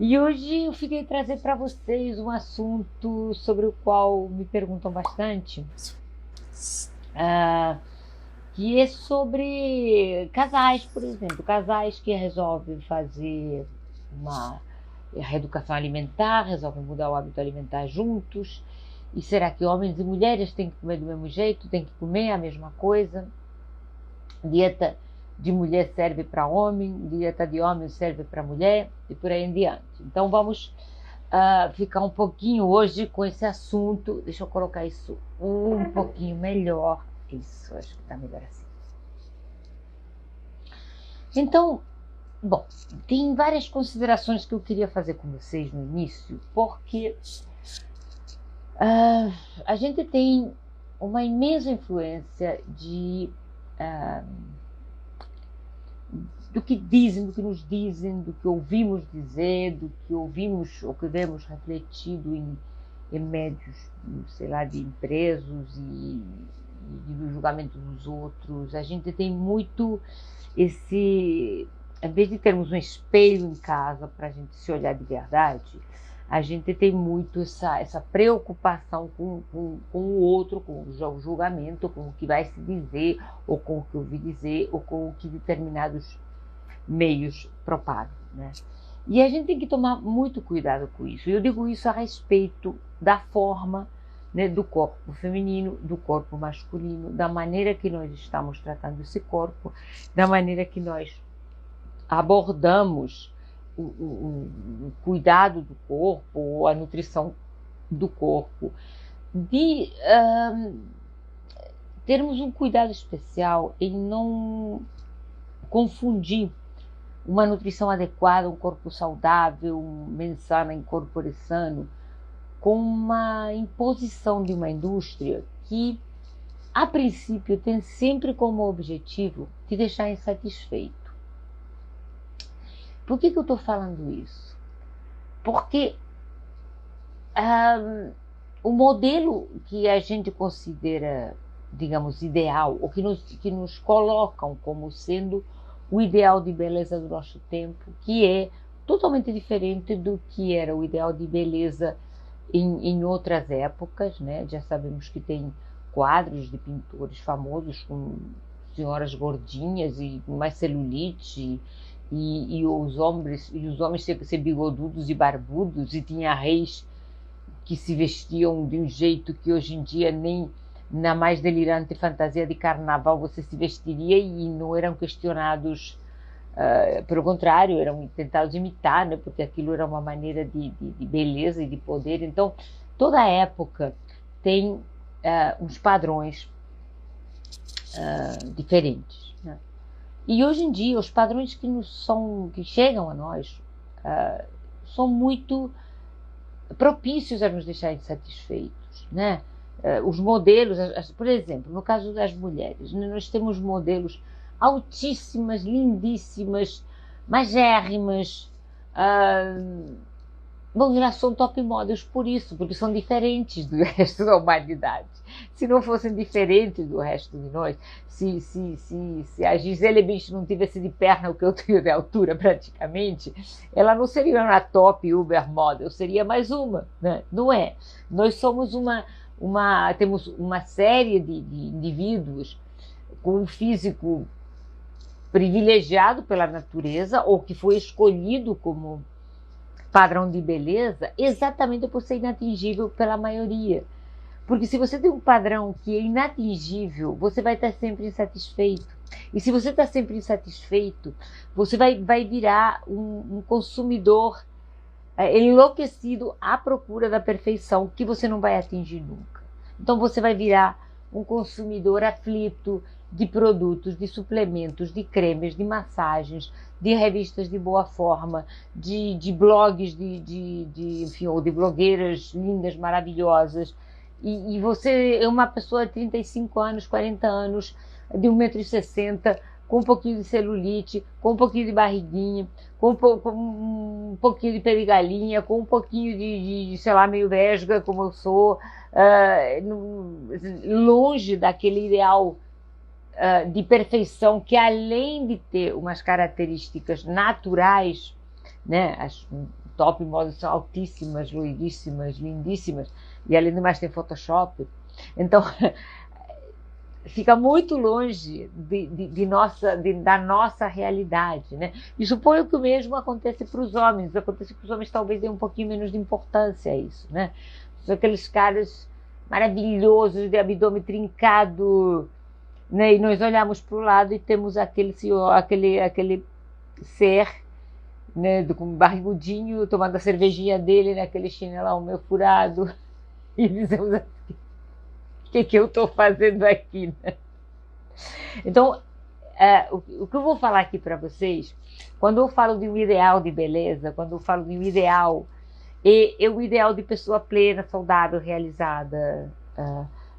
E hoje eu fiquei trazer para vocês um assunto sobre o qual me perguntam bastante, ah, que é sobre casais, por exemplo, casais que resolvem fazer uma reeducação alimentar, resolvem mudar o hábito alimentar juntos. E será que homens e mulheres têm que comer do mesmo jeito, têm que comer a mesma coisa? Dieta de mulher serve para homem, dieta de homem serve para mulher e por aí em diante. Então vamos ficar um pouquinho hoje com esse assunto. Deixa eu colocar isso um pouquinho melhor. Isso, acho que está melhor assim. Então, bom, tem várias considerações que eu queria fazer com vocês no início, porque a gente tem uma imensa influência do que dizem, do que nos dizem, do que ouvimos dizer, do que ouvimos ou que vemos refletido em médios, sei lá, de impresos e do julgamento dos outros. A gente tem muito em vez de termos um espelho em casa para a gente se olhar de verdade, a gente tem muito essa preocupação com o outro, com o julgamento, com o que vai se dizer, ou com o que ouvi dizer, ou com o que determinados meios propagam, né? E a gente tem que tomar muito cuidado com isso. Eu digo isso a respeito da forma, né, do corpo feminino, do corpo masculino, da maneira que nós estamos tratando esse corpo, da maneira que nós abordamos o cuidado do corpo, a nutrição do corpo, de termos um cuidado especial em não confundir uma nutrição adequada, um corpo saudável, um mens sana in corpore sano, com uma imposição de uma indústria que, a princípio, tem sempre como objetivo te deixar insatisfeito. Por que eu estou falando isso? Porque o modelo que a gente considera, digamos, ideal, ou que nos colocam como sendo o ideal de beleza do nosso tempo, que é totalmente diferente do que era o ideal de beleza em outras épocas, né? Já sabemos que tem quadros de pintores famosos com senhoras gordinhas e mais celulite, e os homens ser bigodudos e barbudos, e tinha reis que se vestiam de um jeito que hoje em dia nem na mais delirante fantasia de carnaval você se vestiria, e não eram questionados, pelo contrário, eram tentados imitar, né, porque aquilo era uma maneira de beleza e de poder. Então, toda época tem uns padrões diferentes, né? E hoje em dia, os padrões que chegam a nós são muito propícios a nos deixar insatisfeitos, né? Os modelos, por exemplo, no caso das mulheres, nós temos modelos altíssimas, lindíssimas, magérrimas. Bom, elas são top models por isso, porque são diferentes do resto da humanidade. Se não fossem diferentes do resto de nós, se a Gisele Bündchen não tivesse de perna o que eu tenho de altura praticamente, ela não seria uma top uber model, seria mais uma, né? Não é. Nós somos temos uma série de indivíduos com um físico privilegiado pela natureza, ou que foi escolhido como padrão de beleza, exatamente por ser inatingível pela maioria. Porque se você tem um padrão que é inatingível, você vai estar sempre insatisfeito. E se você está sempre insatisfeito, você vai virar um consumidor enlouquecido à procura da perfeição, que você não vai atingir nunca. Então você vai virar um consumidor aflito de produtos, de suplementos, de cremes, de massagens, de revistas de boa forma, de blogs, enfim, ou de blogueiras lindas, maravilhosas. E você é uma pessoa de 35 anos, 40 anos, de 1,60 m, com um pouquinho de celulite, com um pouquinho de barriguinha, com um pouquinho de perigalinha, com um pouquinho sei lá, meio vesga, como eu sou, longe daquele ideal de perfeição que, além de ter umas características naturais né? As top models são altíssimas, loiríssimas, lindíssimas, e além do mais tem Photoshop. Então, fica muito longe da nossa realidade, né? E suponho que o mesmo acontece para os homens. Acontece que os homens talvez deem um pouquinho menos de importância a isso, né? São aqueles caras maravilhosos, de abdômen trincado, né? E nós olhamos para o lado e temos aquele ser, né, com barrigudinho, tomando a cervejinha dele, naquele chinelão meio furado, e dizemos assim, o que eu estou fazendo aqui, né? Então, o que eu vou falar aqui para vocês, quando eu falo de um ideal de beleza, quando eu falo de um ideal, é o ideal de pessoa plena, saudável, realizada,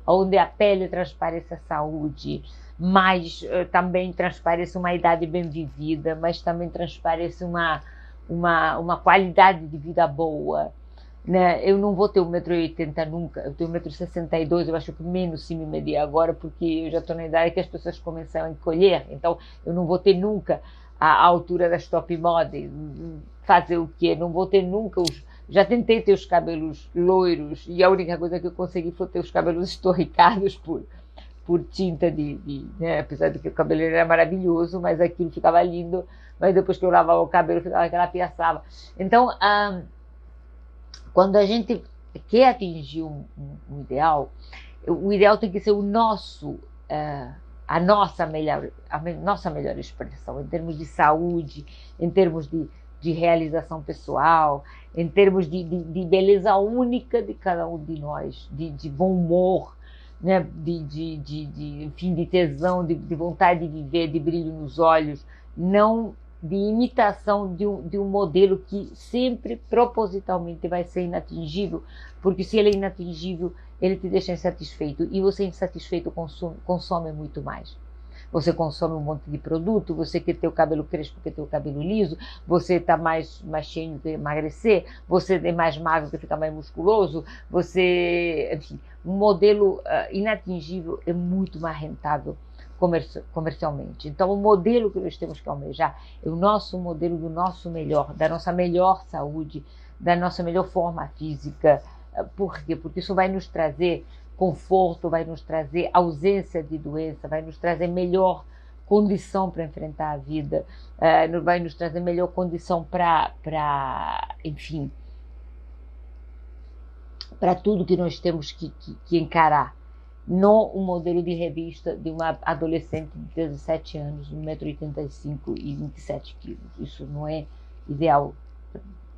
onde a pele transparece a saúde, mas também transparece uma idade bem vivida, mas também transparece uma qualidade de vida boa, né? Eu não vou ter 1,80 m nunca, eu tenho 1,62 m, eu acho que menos se me medir agora, porque eu já estou na idade que as pessoas começam a encolher, então eu não vou ter nunca a altura das top models. Fazer o quê? Não vou ter nunca já tentei ter os cabelos loiros e a única coisa que eu consegui foi ter os cabelos estorricados por tinta né? Apesar de que o cabelo era maravilhoso, mas aquilo ficava lindo, mas depois que eu lavava o cabelo ficava aquela piaçava. Então, quando a gente quer atingir um ideal, o ideal tem que ser a nossa melhor expressão, em termos de saúde, em termos de realização pessoal, em termos de beleza única de cada um de nós, de bom humor, né? Enfim, de tesão, de vontade de viver, de brilho nos olhos, não de imitação de um modelo que sempre, propositalmente, vai ser inatingível, porque se ele é inatingível, ele te deixa insatisfeito, e você insatisfeito consome muito mais. Você consome um monte de produto, você quer ter o cabelo crespo, quer ter o cabelo liso, você está mais cheio de emagrecer, você é mais magro, quer ficar mais musculoso, enfim, um modelo inatingível é muito mais rentável comercialmente. Então, o modelo que nós temos que almejar é o nosso modelo do nosso melhor, da nossa melhor saúde, da nossa melhor forma física. Por quê? Porque isso vai nos trazer conforto, vai nos trazer ausência de doença, vai nos trazer melhor condição para enfrentar a vida, vai nos trazer melhor condição enfim, para tudo que nós temos que encarar. Não um modelo de revista de uma adolescente de 17 anos, 1,85 m e 27 kg. Isso não é ideal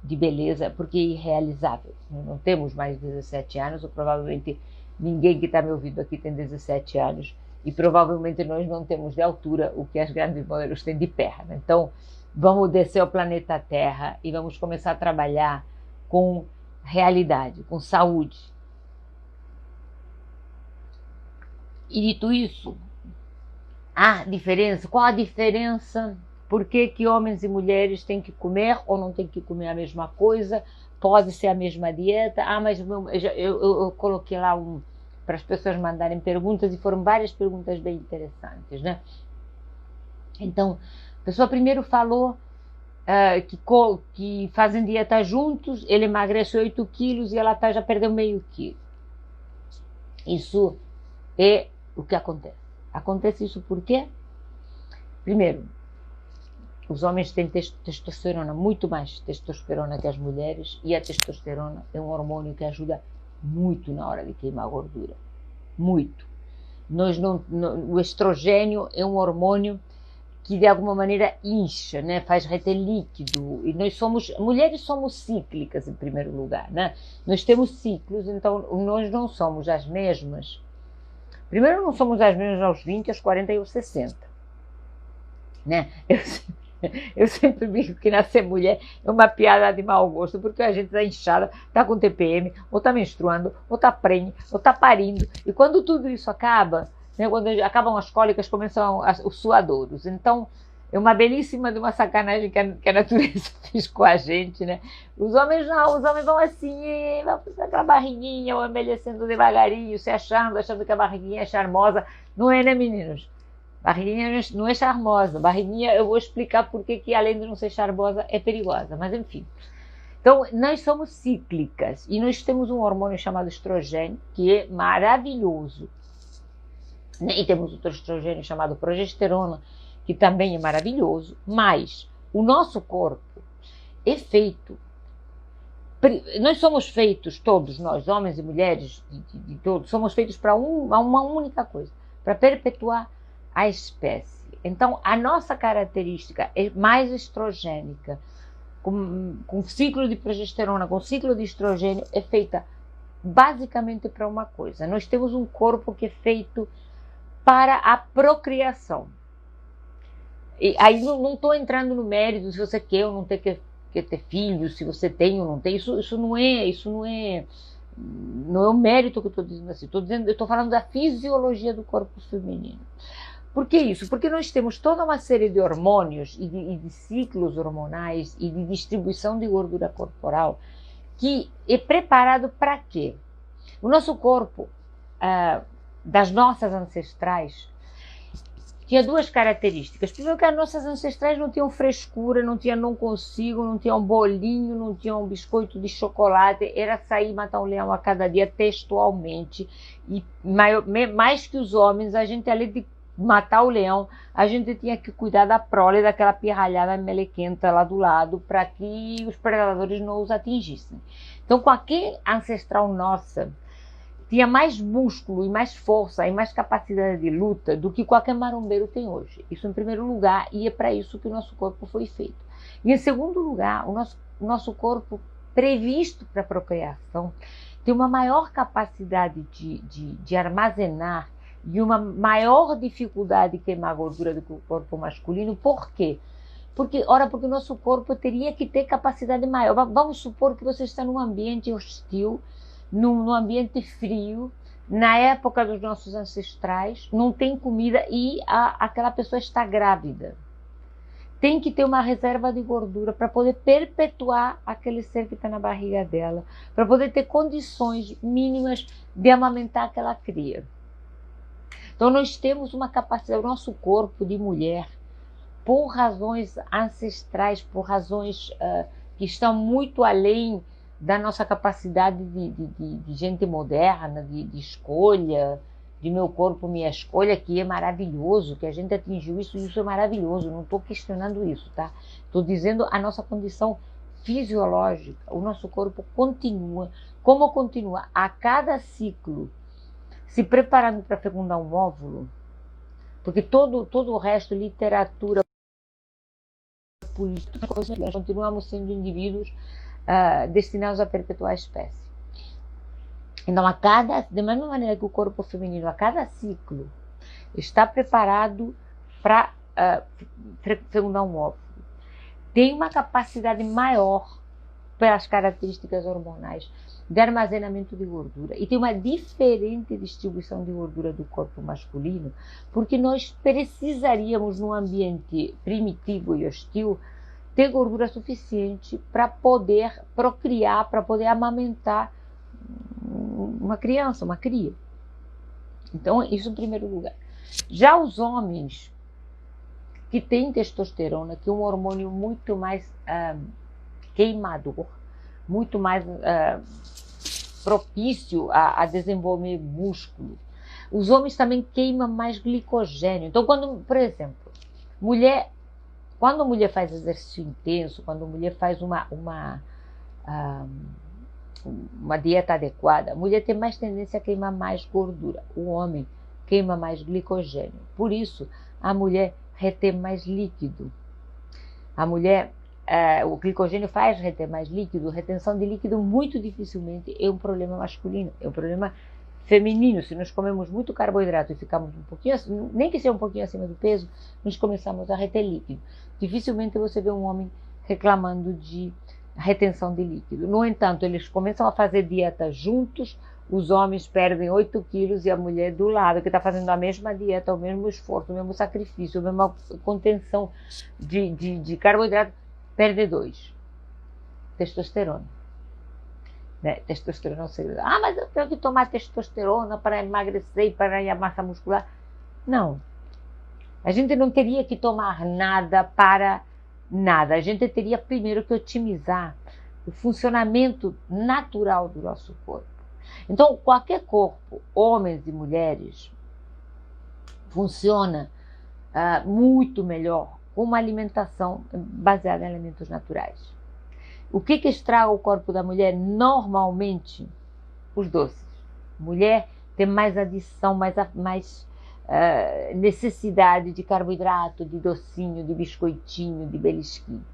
de beleza, porque é irrealizável. Não temos mais 17 anos, ou provavelmente ninguém que está me ouvindo aqui tem 17 anos, e provavelmente nós não temos de altura o que as grandes modelos têm de perna. Então, vamos descer ao planeta Terra e vamos começar a trabalhar com realidade, com saúde. E dito isso, qual a diferença? Por que homens e mulheres têm que comer ou não têm que comer a mesma coisa? Pode ser a mesma dieta? Mas eu coloquei lá para as pessoas mandarem perguntas, e foram várias perguntas bem interessantes, né? Então, a pessoa primeiro falou que fazem dieta juntos, ele emagrece 8 quilos e ela já perdeu meio quilo. Isso é o que acontece. Acontece isso por quê? Primeiro, os homens têm testosterona, muito mais testosterona que as mulheres, e a testosterona é um hormônio que ajuda muito na hora de queimar gordura. Muito. O estrogênio é um hormônio que de alguma maneira incha, né? Faz reter líquido, e mulheres somos cíclicas em primeiro lugar, né? Nós temos ciclos, então nós não somos as mesmas. Primeiro, não somos as mesmas aos 20, aos 40 e aos 60, né? Eu sempre digo que nascer mulher é uma piada de mau gosto, porque a gente está inchada, está com TPM, ou está menstruando, ou está prenhe, ou está parindo, e quando tudo isso acaba, né, quando acabam as cólicas, começam os suadouros. Então, é uma belíssima de uma sacanagem que a natureza fez com a gente, né? Os homens não, os homens vão assim, vão fazer aquela barriguinha, vão envelhecendo devagarinho, se achando que a barriguinha é charmosa. Não é, né, meninos? Barriguinha não é charmosa. Barriguinha, eu vou explicar porque que além de não ser charmosa, é perigosa. Mas enfim. Então, nós somos cíclicas e nós temos um hormônio chamado estrogênio, que é maravilhoso. E temos outro estrogênio chamado progesterona, que também é maravilhoso. Mas o nosso corpo é feito. Nós somos feitos, todos nós, homens e mulheres, de todos, somos feitos para uma única coisa, para perpetuar a espécie. Então, a nossa característica é mais estrogênica, com ciclo de progesterona, com ciclo de estrogênio, é feita basicamente para uma coisa. Nós temos um corpo que é feito para a procriação. E aí não estou entrando no mérito se você quer ou não quer ter filhos, se você tem ou não tem. Isso não é o mérito que eu estou dizendo assim. Eu estou falando da fisiologia do corpo feminino. Por que isso? Porque nós temos toda uma série de hormônios e de ciclos hormonais e de distribuição de gordura corporal que é preparado para quê? O nosso corpo, das nossas ancestrais, tinha duas características. Primeiro, que as nossas ancestrais não tinham frescura, não tinham um bolinho, não tinham um biscoito de chocolate, era sair e matar um leão a cada dia textualmente. E mais que os homens, a gente, além de matar o leão, a gente tinha que cuidar da prole, daquela pirralhada melequenta lá do lado, para que os predadores não os atingissem. Então, com aquele ancestral nossa, tinha mais músculo e mais força e mais capacidade de luta do que qualquer marombeiro tem hoje. Isso em primeiro lugar, e é para isso que o nosso corpo foi feito. E em segundo lugar, o nosso corpo, previsto para a procriação, tem uma maior capacidade de armazenar e uma maior dificuldade de queimar gordura do que o corpo masculino. Por quê? Porque o nosso corpo teria que ter capacidade maior. Vamos supor que você está num ambiente hostil, num ambiente frio, na época dos nossos ancestrais, não tem comida e aquela pessoa está grávida. Tem que ter uma reserva de gordura para poder perpetuar aquele ser que está na barriga dela, para poder ter condições mínimas de amamentar aquela cria. Então nós temos uma capacidade, o nosso corpo de mulher, por razões ancestrais, por razões que estão muito além da nossa capacidade de gente moderna, de escolha, de meu corpo, minha escolha, que é maravilhoso, que a gente atingiu isso, e isso é maravilhoso, não estou questionando isso, tá? Estou dizendo a nossa condição fisiológica, o nosso corpo continua, como continua a cada ciclo, se preparando para fecundar um óvulo, porque todo o resto, literatura, política, continuamos sendo indivíduos destinados a perpetuar a espécie. Então, da mesma maneira que o corpo feminino, a cada ciclo, está preparado para fecundar um óvulo, tem uma capacidade maior, pelas características hormonais, de armazenamento de gordura, e tem uma diferente distribuição de gordura do corpo masculino, porque nós precisaríamos, num ambiente primitivo e hostil, ter gordura suficiente para poder procriar, para poder amamentar uma criança, uma cria. Então, isso em primeiro lugar. Já os homens que têm testosterona, que é um hormônio muito mais queimador, muito mais propício a desenvolver músculo. Os homens também queimam mais glicogênio. Então, por exemplo, quando a mulher faz exercício intenso, quando a mulher faz uma dieta adequada, a mulher tem mais tendência a queimar mais gordura. O homem queima mais glicogênio. Por isso, a mulher retém mais líquido. O glicogênio faz reter mais líquido. Retenção de líquido muito dificilmente é um problema masculino, é um problema feminino. Se nós comemos muito carboidrato e ficamos um pouquinho, nem que seja um pouquinho acima do peso, nós começamos a reter líquido. Dificilmente você vê um homem reclamando de retenção de líquido. No entanto, eles começam a fazer dieta juntos, os homens perdem 8 quilos e a mulher do lado, que está fazendo a mesma dieta, o mesmo esforço, o mesmo sacrifício, a mesma contenção de carboidrato, perde 2. Testosterona. Né? Testosterona é o segredo. Mas eu tenho que tomar testosterona para emagrecer e para ganhar massa muscular. Não. A gente não teria que tomar nada para nada. A gente teria primeiro que otimizar o funcionamento natural do nosso corpo. Então, qualquer corpo, homens e mulheres, funciona muito melhor com uma alimentação baseada em alimentos naturais. O que estraga o corpo da mulher? Normalmente, os doces. Mulher tem mais adição, mais necessidade de carboidrato, de docinho, de biscoitinho, de belisquinho.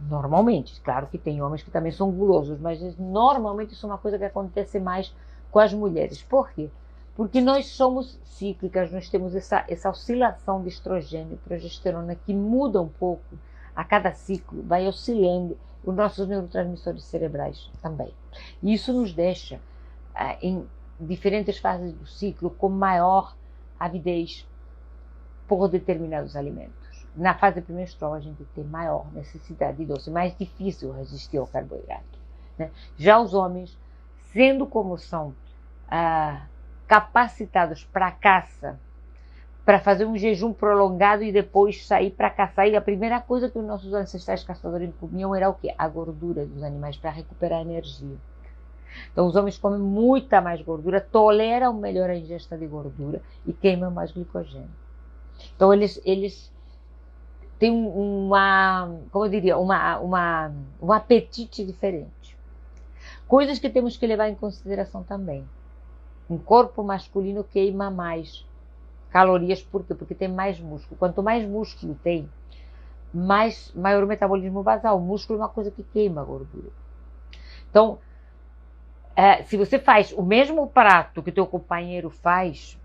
Normalmente, claro que tem homens que também são gulosos, mas normalmente isso é uma coisa que acontece mais com as mulheres. Por quê? Porque nós somos cíclicas, nós temos essa oscilação de estrogênio e progesterona que muda um pouco a cada ciclo, vai oscilando os nossos neurotransmissores cerebrais também. E isso nos deixa em diferentes fases do ciclo com maior avidez por determinados alimentos. Na fase pré-menstrual a gente tem maior necessidade de doce, mais difícil resistir ao carboidrato, né? Já os homens, sendo como são capacitados para caça, para fazer um jejum prolongado e depois sair para caçar, e a primeira coisa que os nossos ancestrais caçadores comiam era o quê? A gordura dos animais para recuperar energia. Então os homens comem muita mais gordura, toleram melhor a ingesta de gordura e queimam mais glicogênio. Então eles têm um apetite diferente. Coisas que temos que levar em consideração também. Um corpo masculino queima mais calorias, por quê? Porque tem mais músculo. Quanto mais músculo tem, maior o metabolismo basal. O músculo é uma coisa que queima a gordura. Então, se você faz o mesmo prato que o teu companheiro faz,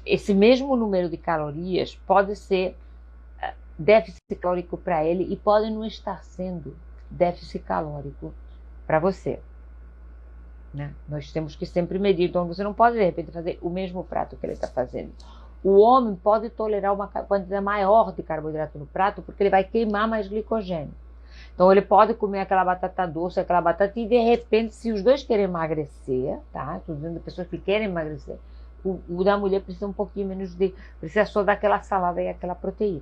esse mesmo número de calorias pode ser déficit calórico para ele e pode não estar sendo déficit calórico para você, né? Nós temos que sempre medir. Então você não pode de repente fazer o mesmo prato que ele está fazendo. O homem pode tolerar uma quantidade maior de carboidrato no prato porque ele vai queimar mais glicogênio. Então ele pode comer aquela batata doce, aquela batata, e de repente, se os dois querem emagrecer, tá? Estou dizendo de pessoas que querem emagrecer, o da mulher precisa um pouquinho menos precisa só daquela salada e aquela proteína.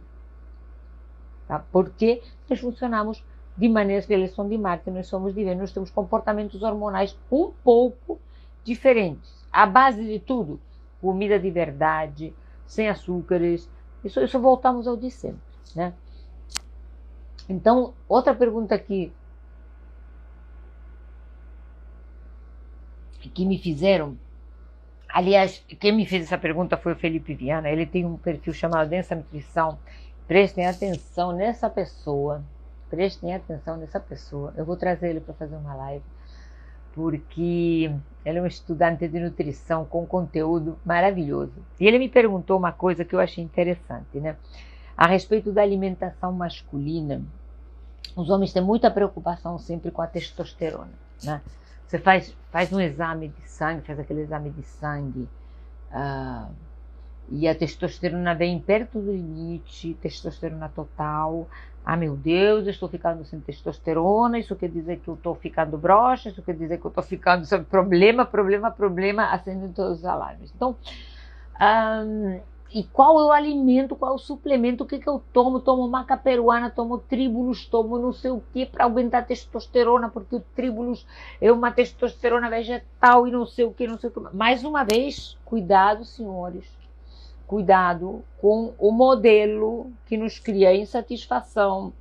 Tá? Porque nós funcionamos de maneiras que eles são de Marte, nós somos de Vênus, nós temos comportamentos hormonais um pouco diferentes. A base de tudo, comida de verdade, sem açúcares, isso voltamos ao de sempre, né? Então, outra pergunta que me fizeram, aliás, quem me fez essa pergunta foi o Felipe Viana, ele tem um perfil chamado Densa Nutrição. Prestem atenção nessa pessoa, eu vou trazer ele para fazer uma live, porque ele é um estudante de nutrição com conteúdo maravilhoso. E ele me perguntou uma coisa que eu achei interessante, né? A respeito da alimentação masculina. Os homens têm muita preocupação sempre com a testosterona, né? Você faz um exame de sangue, faz aquele exame de sangue, e a testosterona vem perto do limite, testosterona total. Ah, meu Deus, eu estou ficando sem testosterona, isso quer dizer que eu estou ficando broxa, isso quer dizer que eu estou ficando sem problema, acendendo todos os alarmes. Então, e qual é o alimento, qual é o suplemento, o que eu tomo? Tomo maca peruana, tomo tríbulos, tomo não sei o que para aumentar a testosterona, porque o tríbulos é uma testosterona vegetal e não sei o que. Mais uma vez, cuidado, senhores. Cuidado com o modelo que nos cria insatisfação,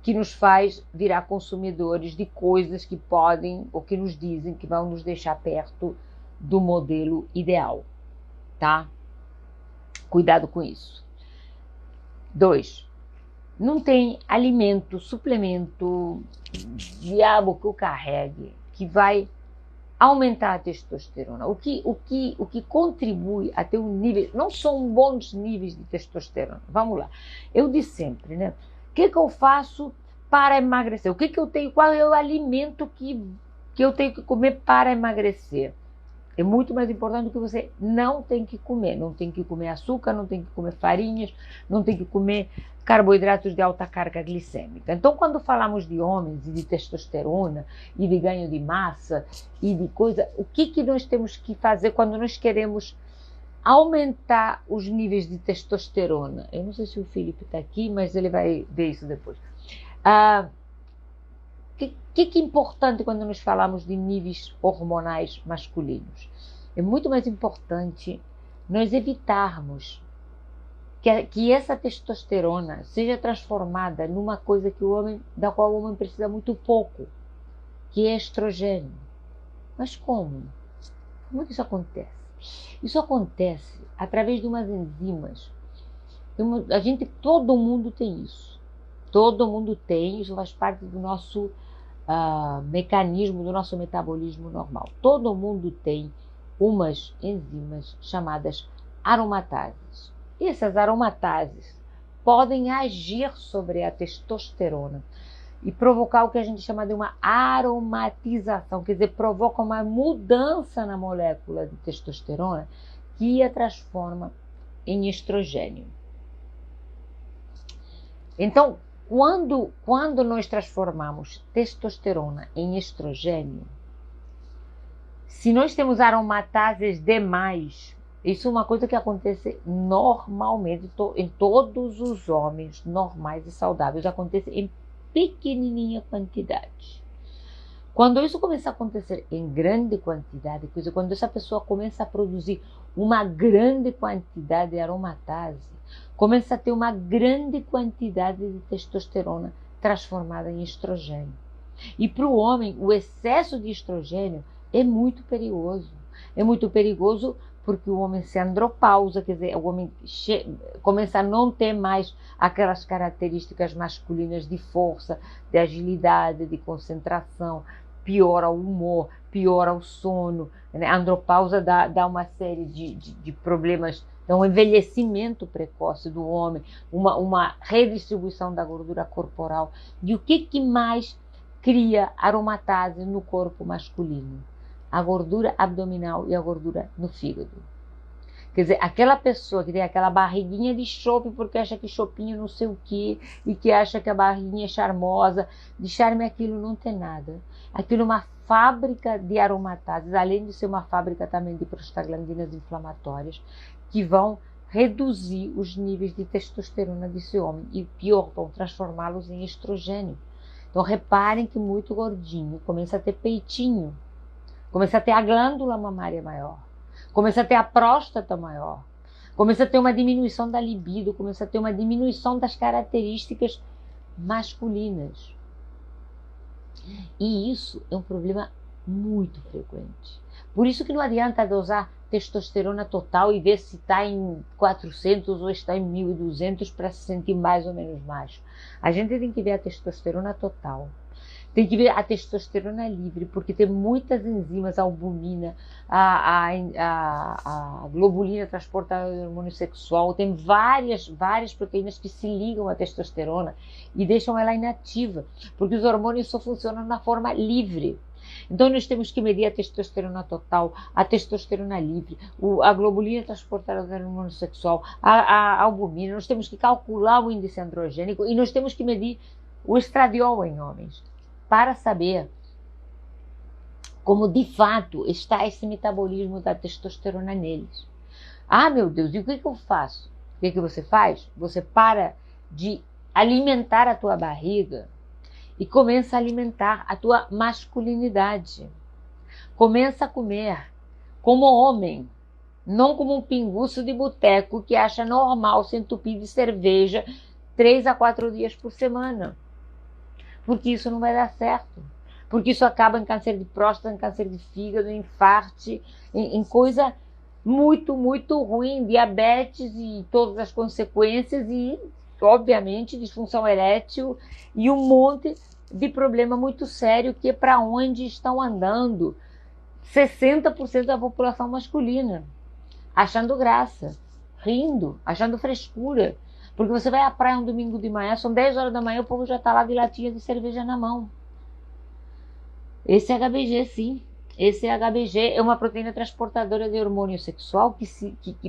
que nos faz virar consumidores de coisas que podem, ou que nos dizem que vão nos deixar perto do modelo ideal, tá? Cuidado com isso. 2. Não tem alimento, suplemento, diabo que o carregue, que vai aumentar a testosterona. O que contribui a ter um nível, não são bons níveis de testosterona. Vamos lá. Eu disse sempre, né? O que eu faço para emagrecer? O que eu tenho? Qual é o alimento que eu tenho que comer para emagrecer? É muito mais importante do que você não tem que comer. Não tem que comer açúcar, não tem que comer farinhas, não tem que comer carboidratos de alta carga glicêmica. Então, quando falamos de homens e de testosterona e de ganho de massa e de coisa, o que nós temos que fazer quando nós queremos aumentar os níveis de testosterona. Eu não sei se o Felipe está aqui, mas ele vai ver isso depois. Que é importante quando nós falamos de níveis hormonais masculinos? É muito mais importante nós evitarmos que essa testosterona seja transformada numa coisa da qual o homem precisa muito pouco, que é estrogênio. Mas como? Como que isso acontece? Isso acontece através de umas enzimas. Todo mundo tem isso. Todo mundo tem, isso faz parte do nosso mecanismo, do nosso metabolismo normal. Todo mundo tem umas enzimas chamadas aromatases. E essas aromatases podem agir sobre a testosterona e provocar o que a gente chama de uma aromatização, quer dizer, provoca uma mudança na molécula de testosterona que a transforma em estrogênio. Então, quando nós transformamos testosterona em estrogênio, se nós temos aromatases demais, isso é uma coisa que acontece normalmente em todos os homens normais e saudáveis, acontece em pequenininha quantidade. Quando isso começa a acontecer em grande quantidade, quando essa pessoa começa a produzir uma grande quantidade de aromatase, começa a ter uma grande quantidade de testosterona transformada em estrogênio. E para o homem, o excesso de estrogênio é muito perigoso. É muito perigoso porque o homem se andropausa, quer dizer, o homem começa a não ter mais aquelas características masculinas de força, de agilidade, de concentração, piora o humor, piora o sono, né? A andropausa dá uma série de problemas, dá um envelhecimento precoce do homem, uma redistribuição da gordura corporal. E o que mais cria aromatase no corpo masculino? A gordura abdominal e a gordura no fígado. Quer dizer, aquela pessoa que tem aquela barriguinha de chope porque acha que chopinho não sei o quê, e que acha que a barriguinha é charmosa, de charme aquilo não tem nada. Aquilo é uma fábrica de aromatases, além de ser uma fábrica também de prostaglandinas inflamatórias, que vão reduzir os níveis de testosterona desse homem e, pior, vão transformá-los em estrogênio. Então, reparem que muito gordinho começa a ter peitinho, começa a ter a glândula mamária maior, começa a ter a próstata maior, começa a ter uma diminuição da libido, começa a ter uma diminuição das características masculinas. E isso é um problema muito frequente. Por isso que não adianta dosar testosterona total e ver se está em 400 ou está em 1.200 para se sentir mais ou menos macho. A gente tem que ver a testosterona total. Tem que ver a testosterona livre, porque tem muitas enzimas, a albumina, a globulina transportadora do hormônio sexual, tem várias proteínas que se ligam à testosterona e deixam ela inativa, porque os hormônios só funcionam na forma livre. Então nós temos que medir a testosterona total, a testosterona livre, a globulina transportadora do hormônio sexual, a albumina, nós temos que calcular o índice androgênico e nós temos que medir o estradiol em homens, para saber como de fato está esse metabolismo da testosterona neles. Ah, meu Deus, e o que eu faço? O que você faz? Você para de alimentar a tua barriga e começa a alimentar a tua masculinidade. Começa a comer como homem, não como um pinguço de boteco que acha normal se entupir de cerveja 3 a 4 dias por semana. Porque isso não vai dar certo. Porque isso acaba em câncer de próstata, em câncer de fígado, em infarto, em coisa muito, muito ruim, diabetes e todas as consequências e, obviamente, disfunção erétil e um monte de problema muito sério que é para onde estão andando 60% da população masculina, achando graça, rindo, achando frescura. Porque você vai à praia um domingo de manhã, são 10 horas da manhã, o povo já está lá de latinha de cerveja na mão. Esse é HBG, sim. Esse é HBG, é uma proteína transportadora de hormônio sexual.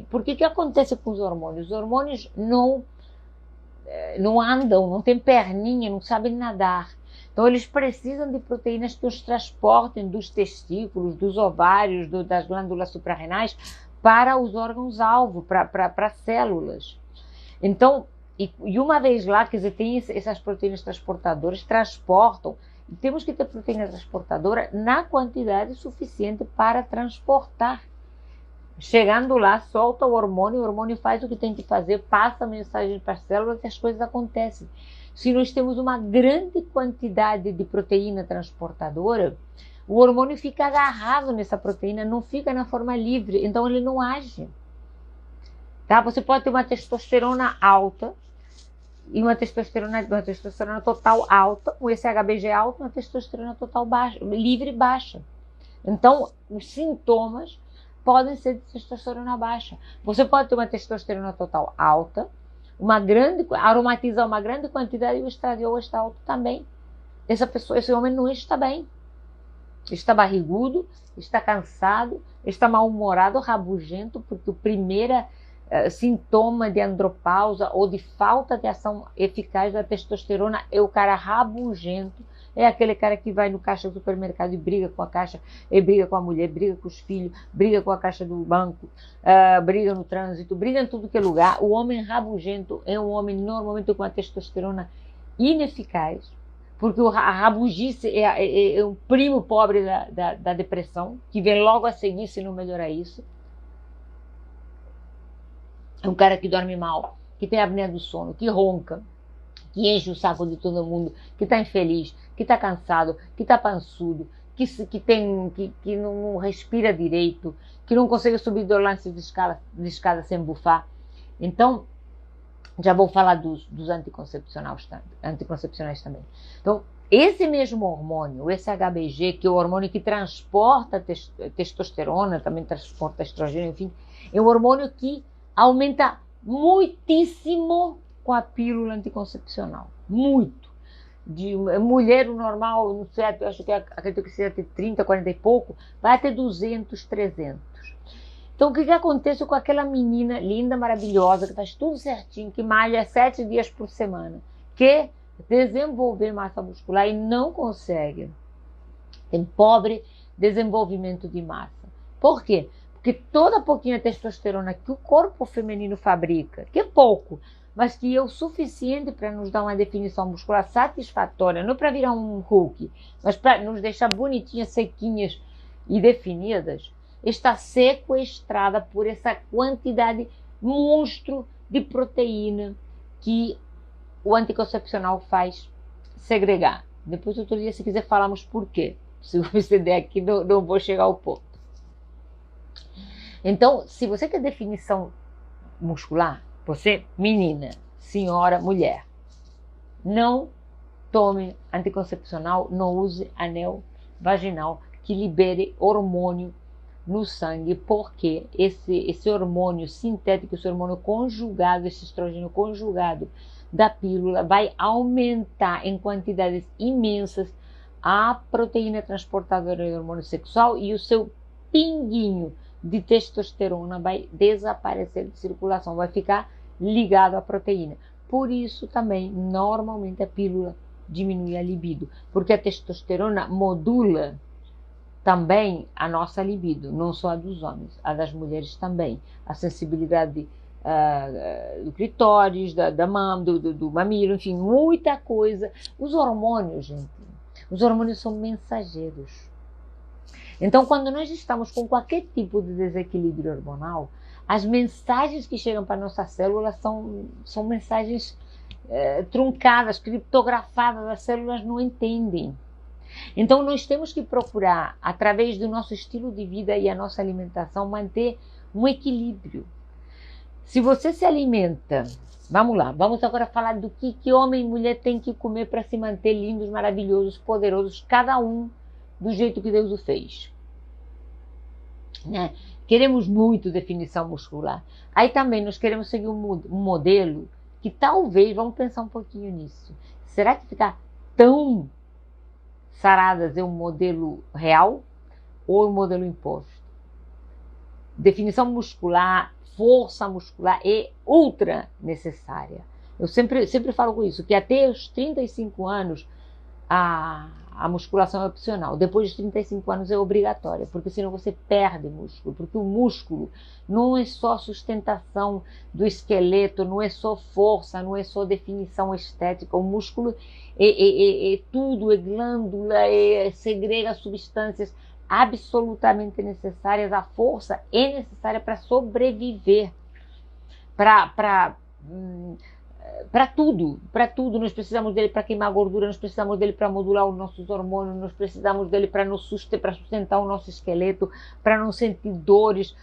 Por que acontece com os hormônios? Os hormônios não andam, não têm perninha, não sabem nadar. Então eles precisam de proteínas que os transportem dos testículos, dos ovários, das glândulas suprarrenais, para os órgãos-alvo, para as células. Então, e uma vez lá, quer dizer, tem essas proteínas transportadoras, transportam, e temos que ter proteína transportadora na quantidade suficiente para transportar. Chegando lá, solta o hormônio faz o que tem que fazer, passa a mensagem para as células e as coisas acontecem. Se nós temos uma grande quantidade de proteína transportadora, o hormônio fica agarrado nessa proteína, não fica na forma livre, então ele não age. Tá? Você pode ter uma testosterona alta, e uma testosterona total alta, um SHBG alto, uma testosterona total baixa, livre baixa. Então, os sintomas podem ser de testosterona baixa. Você pode ter uma testosterona total alta, aromatizar uma grande quantidade e o estradiol está alto também. Esse homem não está bem. Está barrigudo, está cansado, está mal-humorado, rabugento, porque o primeiro sintoma de andropausa ou de falta de ação eficaz da testosterona é o cara rabugento, é aquele cara que vai no caixa do supermercado e briga com a caixa, e briga com a mulher, briga com os filhos, briga com a caixa do banco, briga no trânsito, briga em tudo que é lugar. O homem rabugento é um homem normalmente com a testosterona ineficaz, porque a rabugice é um primo pobre da depressão, que vem logo a seguir se não melhorar isso. É um cara que dorme mal, que tem apneia do sono, que ronca, que enche o saco de todo mundo, que está infeliz, que está cansado, que está pançudo, que não respira direito, que não consegue subir do lance de escada sem bufar. Então, já vou falar dos anticoncepcionais também. Então, esse mesmo hormônio, o SHBG, que é o hormônio que transporta testosterona, também transporta estrogênio, enfim, é um hormônio que aumenta muitíssimo com a pílula anticoncepcional. Muito. De mulher normal, não sei, eu acho que acredito que seja de 30, 40 e pouco, vai até 200, 300. Então, o que acontece com aquela menina linda, maravilhosa, que faz tudo certinho, que malha 7 dias por semana, que desenvolver massa muscular e não consegue? Tem pobre desenvolvimento de massa. Por quê? Porque toda a pouquinha testosterona que o corpo feminino fabrica, que é pouco, mas que é o suficiente para nos dar uma definição muscular satisfatória, não para virar um Hulk, mas para nos deixar bonitinhas, sequinhas e definidas, está sequestrada por essa quantidade monstro de proteína que o anticoncepcional faz segregar. Depois, outro dia, se quiser, falamos por quê. Se você der aqui, não vou chegar ao ponto. Então, se você quer definição muscular, você, menina, senhora, mulher, não tome anticoncepcional, não use anel vaginal que libere hormônio no sangue, porque esse hormônio sintético, esse hormônio conjugado, esse estrogênio conjugado da pílula vai aumentar em quantidades imensas a proteína transportadora do hormônio sexual e o seu pinguinho de testosterona vai desaparecer de circulação, vai ficar ligado à proteína. Por isso também, normalmente, a pílula diminui a libido, porque a testosterona modula também a nossa libido, não só a dos homens, a das mulheres também. A sensibilidade do clitóris, da mama, do mamilo, enfim, muita coisa. Os hormônios, gente, os hormônios são mensageiros. Então, quando nós estamos com qualquer tipo de desequilíbrio hormonal, as mensagens que chegam para a nossa célula são mensagens truncadas, criptografadas, as células não entendem. Então, nós temos que procurar, através do nosso estilo de vida e a nossa alimentação, manter um equilíbrio. Se você se alimenta, vamos lá, vamos agora falar do que homem e mulher tem que comer para se manter lindos, maravilhosos, poderosos, cada um do jeito que Deus o fez. Né? Queremos muito definição muscular. Aí também nós queremos seguir um modelo que talvez, vamos pensar um pouquinho nisso, será que ficar tão saradas é um modelo real ou um modelo imposto? Definição muscular, força muscular é ultra necessária. Eu sempre falo com isso, que até os 35 anos a a musculação é opcional. Depois de 35 anos é obrigatória, porque senão você perde músculo. Porque o músculo não é só sustentação do esqueleto, não é só força, não é só definição estética. O músculo é tudo, é glândula, segrega substâncias absolutamente necessárias. A força é necessária para sobreviver, para tudo, nós precisamos dele para queimar gordura, nós precisamos dele para modular os nossos hormônios, nós precisamos dele para sustentar o nosso esqueleto, para não sentir dores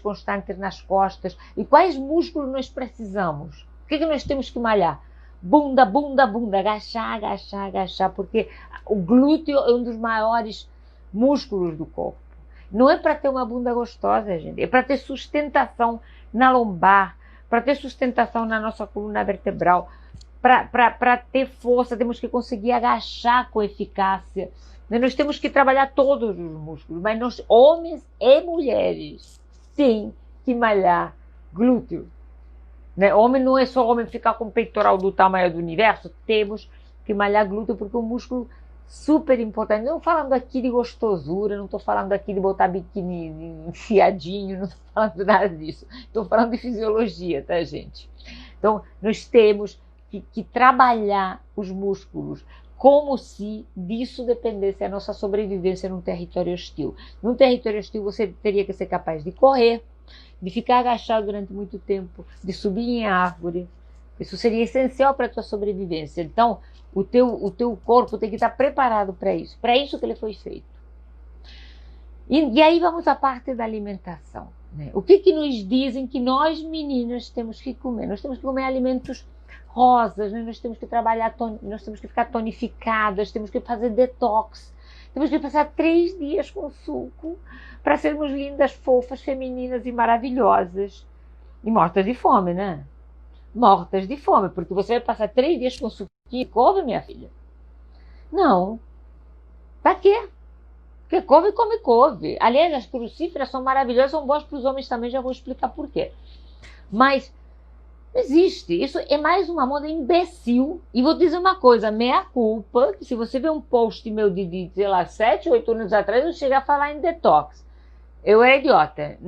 constantes nas costas. E quais músculos nós precisamos? O que nós temos que malhar? Bunda, bunda, bunda, agachar, agachar, agachar, porque o glúteo é um dos maiores músculos do corpo. Não é para ter uma bunda gostosa, gente, é para ter sustentação na lombar, para ter sustentação na nossa coluna vertebral, para ter força, temos que conseguir agachar com eficácia. Nós temos que trabalhar todos os músculos, mas nós, homens e mulheres, têm que malhar glúteo. Né? Homem não é só homem ficar com o peitoral do tamanho do universo, temos que malhar glúteo, porque é um músculo super importante. Não estou falando aqui de gostosura, não estou falando aqui de botar biquíni enfiadinho, não estou falando nada disso. Estou falando de fisiologia, tá, gente? Então, nós temos que trabalhar os músculos como se disso dependesse a nossa sobrevivência num território hostil. Num território hostil, você teria que ser capaz de correr, de ficar agachado durante muito tempo, de subir em árvore. Isso seria essencial para a tua sobrevivência. Então, o teu corpo tem que estar preparado para isso que ele foi feito. E aí vamos à parte da alimentação. Né? O que nos dizem que nós meninas temos que comer? Nós temos que comer alimentos rosas, né? Nós temos que trabalhar, nós temos que ficar tonificadas, temos que fazer detox, temos que passar 3 dias com suco para sermos lindas, fofas, femininas e maravilhosas. E mortas de fome, né? Mortas de fome, porque você vai passar 3 dias com suco de couve, minha filha? Não. Pra quê? Porque couve come couve. Aliás, as crucíferas são maravilhosas, são boas para os homens também, já vou explicar por quê. Mas não existe. Isso é mais uma moda imbecil. E vou dizer uma coisa, meia culpa, que se você vê um post meu de sei lá, 7, 8 anos atrás, eu cheguei a falar em detox. Eu era idiota.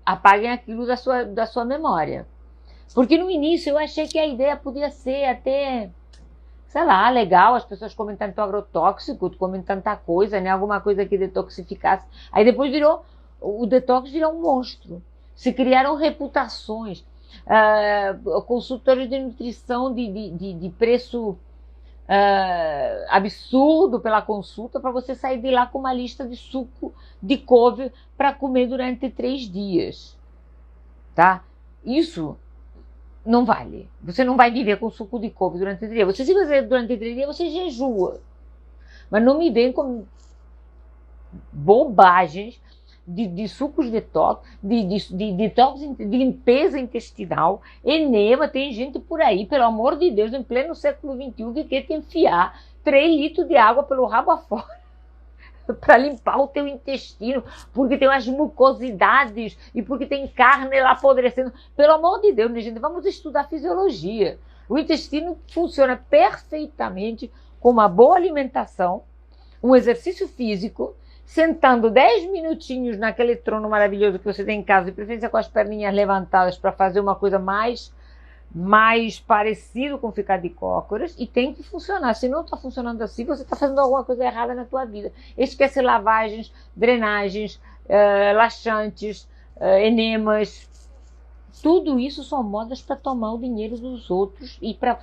Apaguem aquilo da sua memória. Porque no início eu achei que a ideia podia ser até, sei lá, legal, as pessoas comem tanto agrotóxico, comem tanta coisa, né? Alguma coisa que detoxificasse. Aí depois o detox virou um monstro. Se criaram reputações, consultores de nutrição de preço absurdo pela consulta, para você sair de lá com uma lista de suco de couve para comer durante 3 dias. Tá? Isso não vale. Você não vai viver com suco de couve durante 3 dias. Se você durante 3 dias, você jejua. Mas não me vem com bobagens de sucos detox, de detox, de limpeza intestinal, enema. Tem gente por aí, pelo amor de Deus, em pleno século XXI, que quer te enfiar 3 litros de água pelo rabo afora para limpar o teu intestino, porque tem umas mucosidades e porque tem carne lá apodrecendo. Pelo amor de Deus, né, gente? Vamos estudar fisiologia. O intestino funciona perfeitamente com uma boa alimentação, um exercício físico, sentando 10 minutinhos naquele trono maravilhoso que você tem em casa, de preferência com as perninhas levantadas, para fazer uma coisa mais parecido com ficar de cócoras, e tem que funcionar. Se não está funcionando assim, você está fazendo alguma coisa errada na tua vida. Esquece lavagens, drenagens, laxantes, enemas. Tudo isso são modas para tomar o dinheiro dos outros e para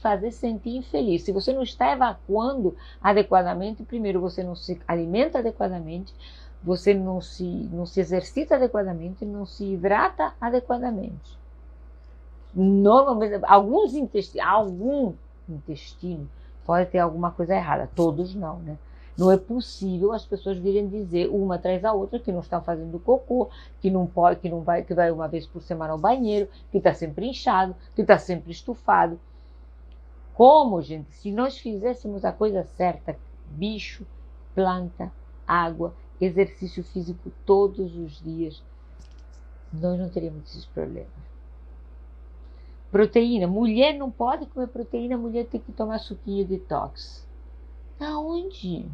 fazer sentir infeliz. Se você não está evacuando adequadamente, primeiro você não se alimenta adequadamente, você não se exercita adequadamente, não se hidrata adequadamente. Normalmente, algum intestino pode ter alguma coisa errada, todos não, né? Não é possível as pessoas virem dizer uma atrás da outra que não estão fazendo cocô, que não pode, que vai uma vez por semana ao banheiro, que está sempre inchado, que está sempre estufado. Como, gente? Se nós fizéssemos a coisa certa, bicho, planta, água, exercício físico todos os dias, nós não teríamos esses problemas. Proteína. Mulher não pode comer proteína, mulher tem que tomar suquinho detox. Aonde?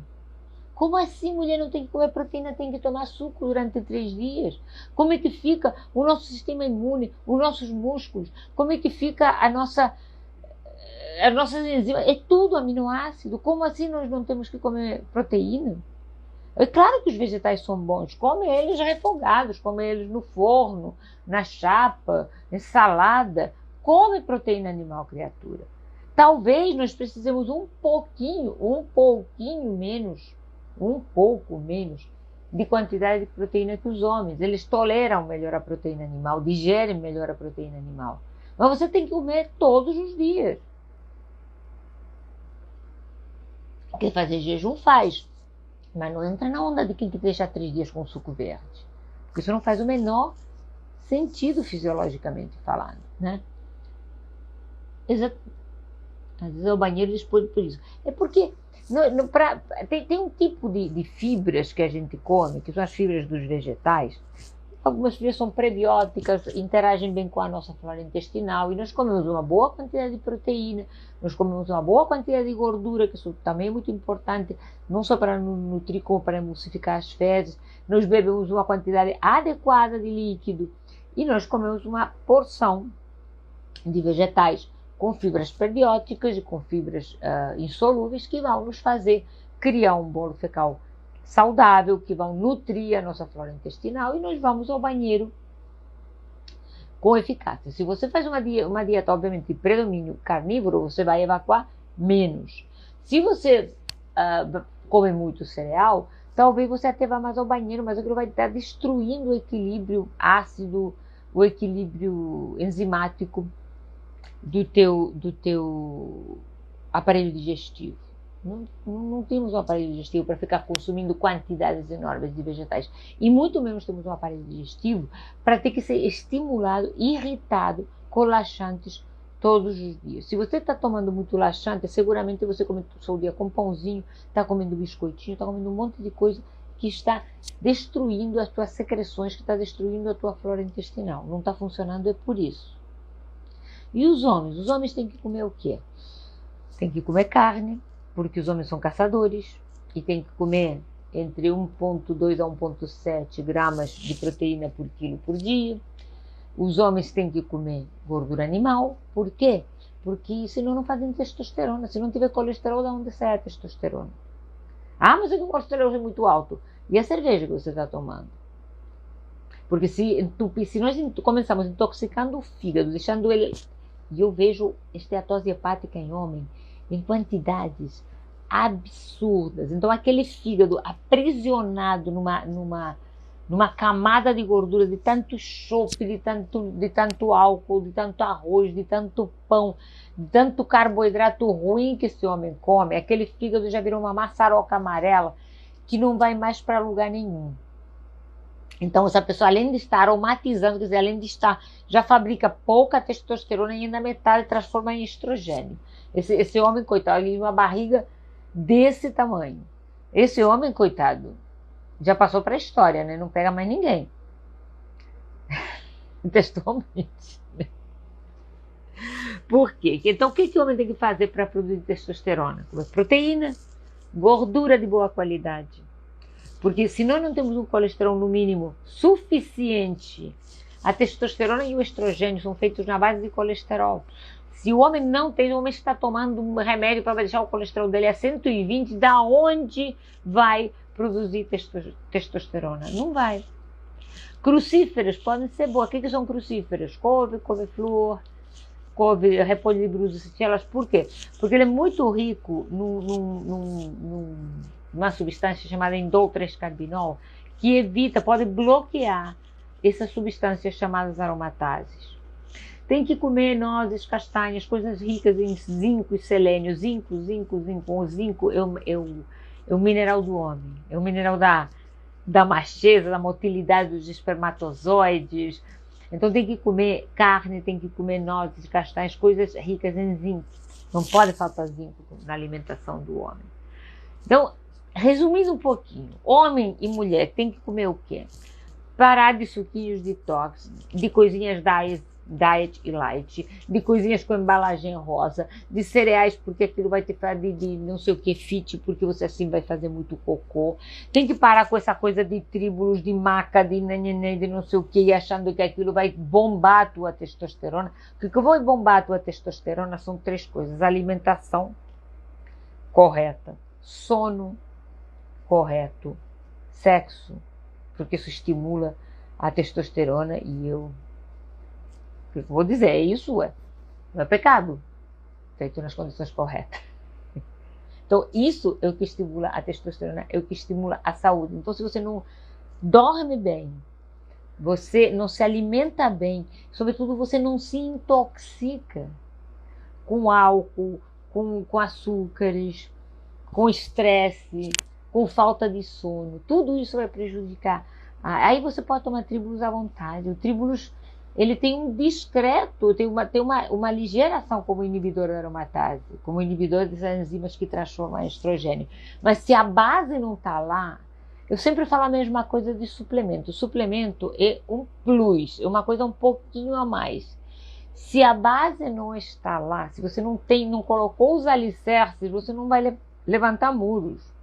Como assim mulher não tem que comer proteína, tem que tomar suco durante 3 dias? Como é que fica o nosso sistema imune, os nossos músculos? Como é que fica as nossas enzimas? É tudo aminoácido. Como assim nós não temos que comer proteína? É claro que os vegetais são bons, come eles refogados, come eles no forno, na chapa, em salada. Come proteína animal, criatura. Talvez nós precisemos um pouco menos de quantidade de proteína que os homens. Eles toleram melhor a proteína animal, digerem melhor a proteína animal. Mas você tem que comer todos os dias. Quem fazer jejum faz. Mas não entra na onda de quem que deixa 3 dias com suco verde. Porque isso não faz o menor sentido fisiologicamente falando, né? Às vezes é o banheiro disposto por isso. É porque tem um tipo de fibras que a gente come, que são as fibras dos vegetais. Algumas fibras são prebióticas, interagem bem com a nossa flora intestinal, e nós comemos uma boa quantidade de proteína, nós comemos uma boa quantidade de gordura, que isso também é muito importante, não só para nutrir, como para emulsificar as fezes. Nós bebemos uma quantidade adequada de líquido, e nós comemos uma porção de vegetais com fibras prebióticas e com fibras insolúveis, que vão nos fazer criar um bolo fecal saudável, que vão nutrir a nossa flora intestinal, e nós vamos ao banheiro com eficácia. Se você faz uma dieta obviamente, de predomínio carnívoro, você vai evacuar menos. Se você come muito cereal, talvez você até vá mais ao banheiro, mas aquilo vai estar destruindo o equilíbrio ácido, o equilíbrio enzimático do teu aparelho digestivo. Não temos um aparelho digestivo para ficar consumindo quantidades enormes de vegetais. E muito menos temos um aparelho digestivo para ter que ser estimulado, irritado com laxantes todos os dias. Se você está tomando muito laxante, seguramente você come o seu dia com pãozinho, está comendo biscoitinho, está comendo um monte de coisa que está destruindo as tuas secreções, que está destruindo a tua flora intestinal. Não está funcionando, é por isso. E os homens? Os homens têm que comer o quê? Tem que comer carne, porque os homens são caçadores, e tem que comer entre 1,2 a 1,7 gramas de proteína por quilo por dia. Os homens têm que comer gordura animal. Por quê? Porque senão não fazem testosterona. Se não tiver colesterol, de onde sai a testosterona? Ah, mas o colesterol é muito alto. E a cerveja que você está tomando? Porque se nós começamos intoxicando o fígado, deixando ele... E eu vejo esteatose hepática em homem em quantidades absurdas. Então, aquele fígado aprisionado numa camada de gordura, de tanto chope, de tanto álcool, de tanto arroz, de tanto pão, de tanto carboidrato ruim que esse homem come, aquele fígado já virou uma maçaroca amarela que não vai mais para lugar nenhum. Então, essa pessoa, além de estar aromatizando, quer dizer, além de estar, já fabrica pouca testosterona e ainda metade transforma em estrogênio. Esse homem, coitado, ele tem uma barriga desse tamanho. Esse homem, coitado, já passou para a história, né? Não pega mais ninguém. Textualmente. Por quê? Então, o que o homem tem que fazer para produzir testosterona? Comer proteína, gordura de boa qualidade. Porque se nós não temos um colesterol no mínimo suficiente, a testosterona e o estrogênio são feitos na base de colesterol. Se o homem não tem, o homem está tomando um remédio para deixar o colesterol dele a 120, da onde vai produzir testosterona? Não vai. Crucíferas podem ser boas. O que são crucíferas? Couve-flor, couve, repolho de bruxelas. Por quê? Porque ele é muito rico numa substância chamada indol-3-carbinol, que evita, pode bloquear essas substâncias chamadas aromatases. Tem que comer nozes, castanhas, coisas ricas em zinco e selênio. Zinco. O zinco é o mineral do homem, é o mineral da macheza, da motilidade dos espermatozoides. Então tem que comer carne, tem que comer nozes, castanhas, coisas ricas em zinco. Não pode faltar zinco na alimentação do homem. Então, resumindo um pouquinho, homem e mulher tem que comer o quê? Parar de suquinhos detox, de coisinhas diet diet e light, de coisinhas com embalagem rosa, de cereais, porque aquilo vai ter de não sei o que, fit, porque você assim vai fazer muito cocô. Tem que parar com essa coisa de tribulus, de maca, de nananã, de não sei o que, achando que aquilo vai bombar a tua testosterona. O que vai bombar a tua testosterona são 3 coisas: alimentação correta, sono correto, sexo, porque isso estimula a testosterona. E eu vou dizer, é isso, não é pecado, feito nas condições corretas. Então isso é o que estimula a testosterona, é o que estimula a saúde. Então se você não dorme bem, você não se alimenta bem, sobretudo você não se intoxica com álcool, com açúcares, com estresse, com falta de sono, tudo isso vai prejudicar. Aí você pode tomar tribulus à vontade. O tribulus, ele tem um discreto, tem uma ligeira ação como inibidor da aromatase, como inibidor das enzimas que transformam em estrogênio. Mas se a base não está lá, eu sempre falo a mesma coisa de suplemento. O suplemento é um plus, é uma coisa um pouquinho a mais. Se a base não está lá, se você não colocou os alicerces, você não vai levantar muros.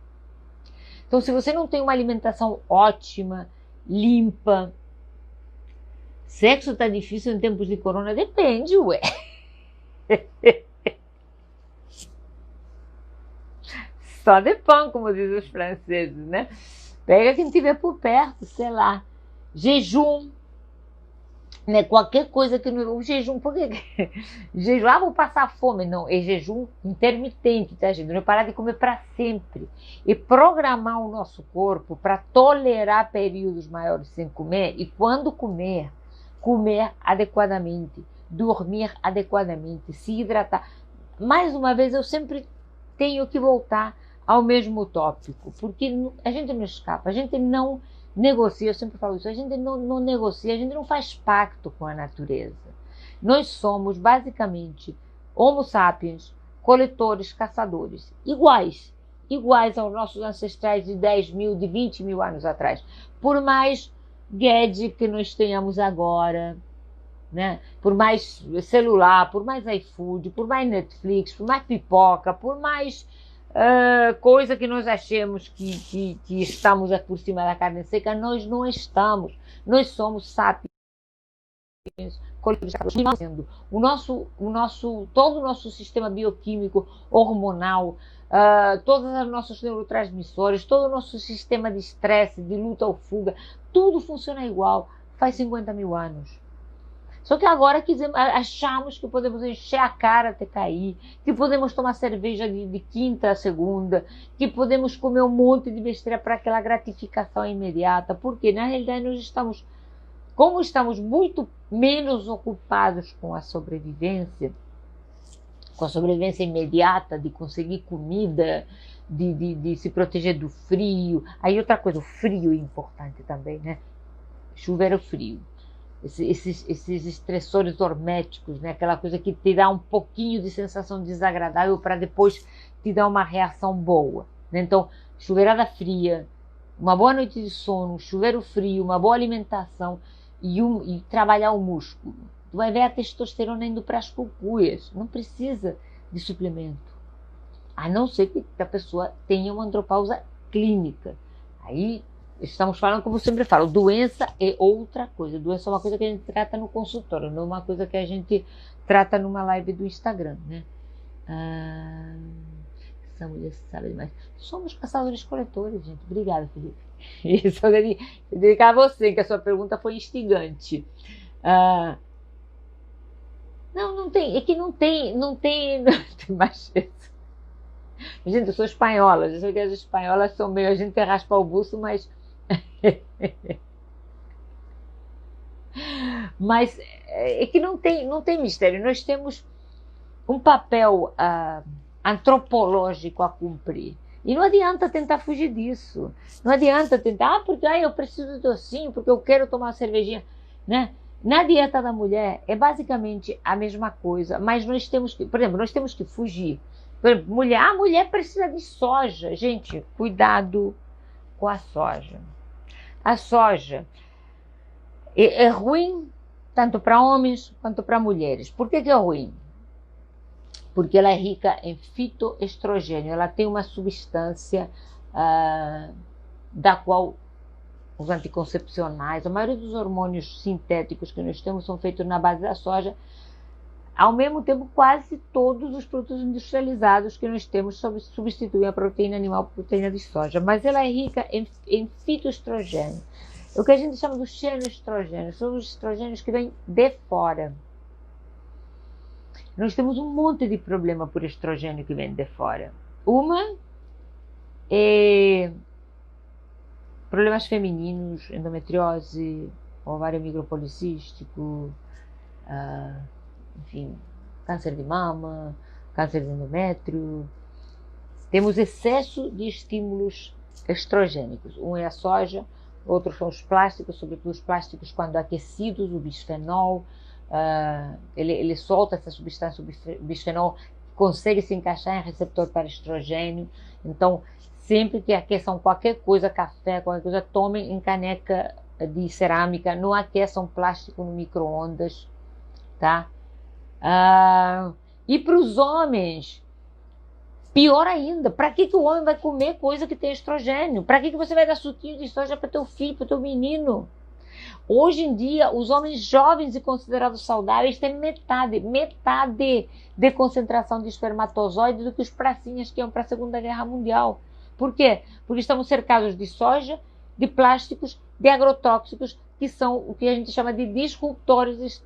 Então, se você não tem uma alimentação ótima, limpa, sexo está difícil em tempos de corona? Depende, ué. Só depende, como dizem os franceses, né? Pega quem tiver por perto, sei lá. Jejum, né? Qualquer coisa que não... O jejum, por que... Jejum, vou passar fome. Não, é jejum intermitente, tá, gente? Não é parar de comer para sempre. E programar o nosso corpo para tolerar períodos maiores sem comer. E quando comer adequadamente, dormir adequadamente, se hidratar. Mais uma vez, eu sempre tenho que voltar ao mesmo tópico, porque a gente não escapa, a gente não negocia, eu sempre falo isso, a gente não negocia, a gente não faz pacto com a natureza. Nós somos basicamente Homo sapiens, coletores, caçadores, iguais aos nossos ancestrais de 10 mil, de 20 mil anos atrás. Por mais gadget que nós tenhamos agora, né? Por mais celular, por mais iFood, por mais Netflix, por mais pipoca, por mais coisa que nós achemos que estamos por cima da carne seca, nós não estamos. Nós somos sapiens, todo o nosso sistema bioquímico, hormonal, todos os nossos neurotransmissores, todo o nosso sistema de estresse, de luta ou fuga, tudo funciona igual, faz 50 mil anos. Só que agora achamos que podemos encher a cara até cair, que podemos tomar cerveja de quinta a segunda, que podemos comer um monte de besteira para aquela gratificação imediata, porque na realidade como estamos muito menos ocupados com a sobrevivência imediata, de conseguir comida, de se proteger do frio. Aí outra coisa, o frio é importante também, né? Chuveiro frio. Esses estressores horméticos, né? Aquela coisa que te dá um pouquinho de sensação desagradável para depois te dar uma reação boa, né? Então, chuveirada fria, uma boa noite de sono, chuveiro frio, uma boa alimentação e trabalhar o músculo. Tu vai ver a testosterona indo para as cucuias, não precisa de suplemento, a não ser que a pessoa tenha uma andropausa clínica. Aí estamos falando, como eu sempre falo, doença é outra coisa. Doença é uma coisa que a gente trata no consultório, não é uma coisa que a gente trata numa live do Instagram, né? Essa mulher sabe demais. Somos caçadores-coletores, gente. Obrigada, Felipe. Isso eu dedicar a você, que a sua pergunta foi instigante. Não tem, é que não tem mais isso. Gente, eu sou espanhola, eu sei que as espanholas são meio, a gente raspa o buço, mas mas é que não tem mistério. Nós temos um papel antropológico a cumprir. E não adianta tentar fugir disso. Não adianta tentar, porque eu preciso de docinho, porque eu quero tomar uma cervejinha, né? Na dieta da mulher é basicamente a mesma coisa, mas nós temos que, por exemplo, nós temos que fugir. Por exemplo, a mulher precisa de soja. Gente, cuidado com a soja. A soja é ruim tanto para homens quanto para mulheres. Por que é ruim? Porque ela é rica em fitoestrogênio, ela tem uma substância da qual os anticoncepcionais, a maioria dos hormônios sintéticos que nós temos são feitos na base da soja. Ao mesmo tempo, quase todos os produtos industrializados que nós temos substituem a proteína animal por proteína de soja, mas ela é rica em fitoestrogênio. O que a gente chama dos xenoestrogênios, são os estrogênios que vêm de fora. Nós temos um monte de problema por estrogênio que vem de fora. Uma é problemas femininos, endometriose, ovário micropolicístico, enfim, câncer de mama, câncer de endométrio. Temos excesso de estímulos estrogênicos. Um é a soja, outros são os plásticos, sobretudo os plásticos quando aquecidos, o bisfenol. Ele solta essa substância, o bisfenol, consegue se encaixar em receptor para estrogênio. Então, sempre que aqueçam qualquer coisa, café, qualquer coisa, tomem em caneca de cerâmica, não aqueçam plástico no micro-ondas, tá? E para os homens, pior ainda, para que o homem vai comer coisa que tem estrogênio? Para que você vai dar suquinho de soja para teu filho, para teu menino? Hoje em dia, os homens jovens e considerados saudáveis têm metade de concentração de espermatozoide do que os pracinhas que iam para a Segunda Guerra Mundial. Por quê? Porque estamos cercados de soja, de plásticos, de agrotóxicos, que são o que a gente chama de disruptores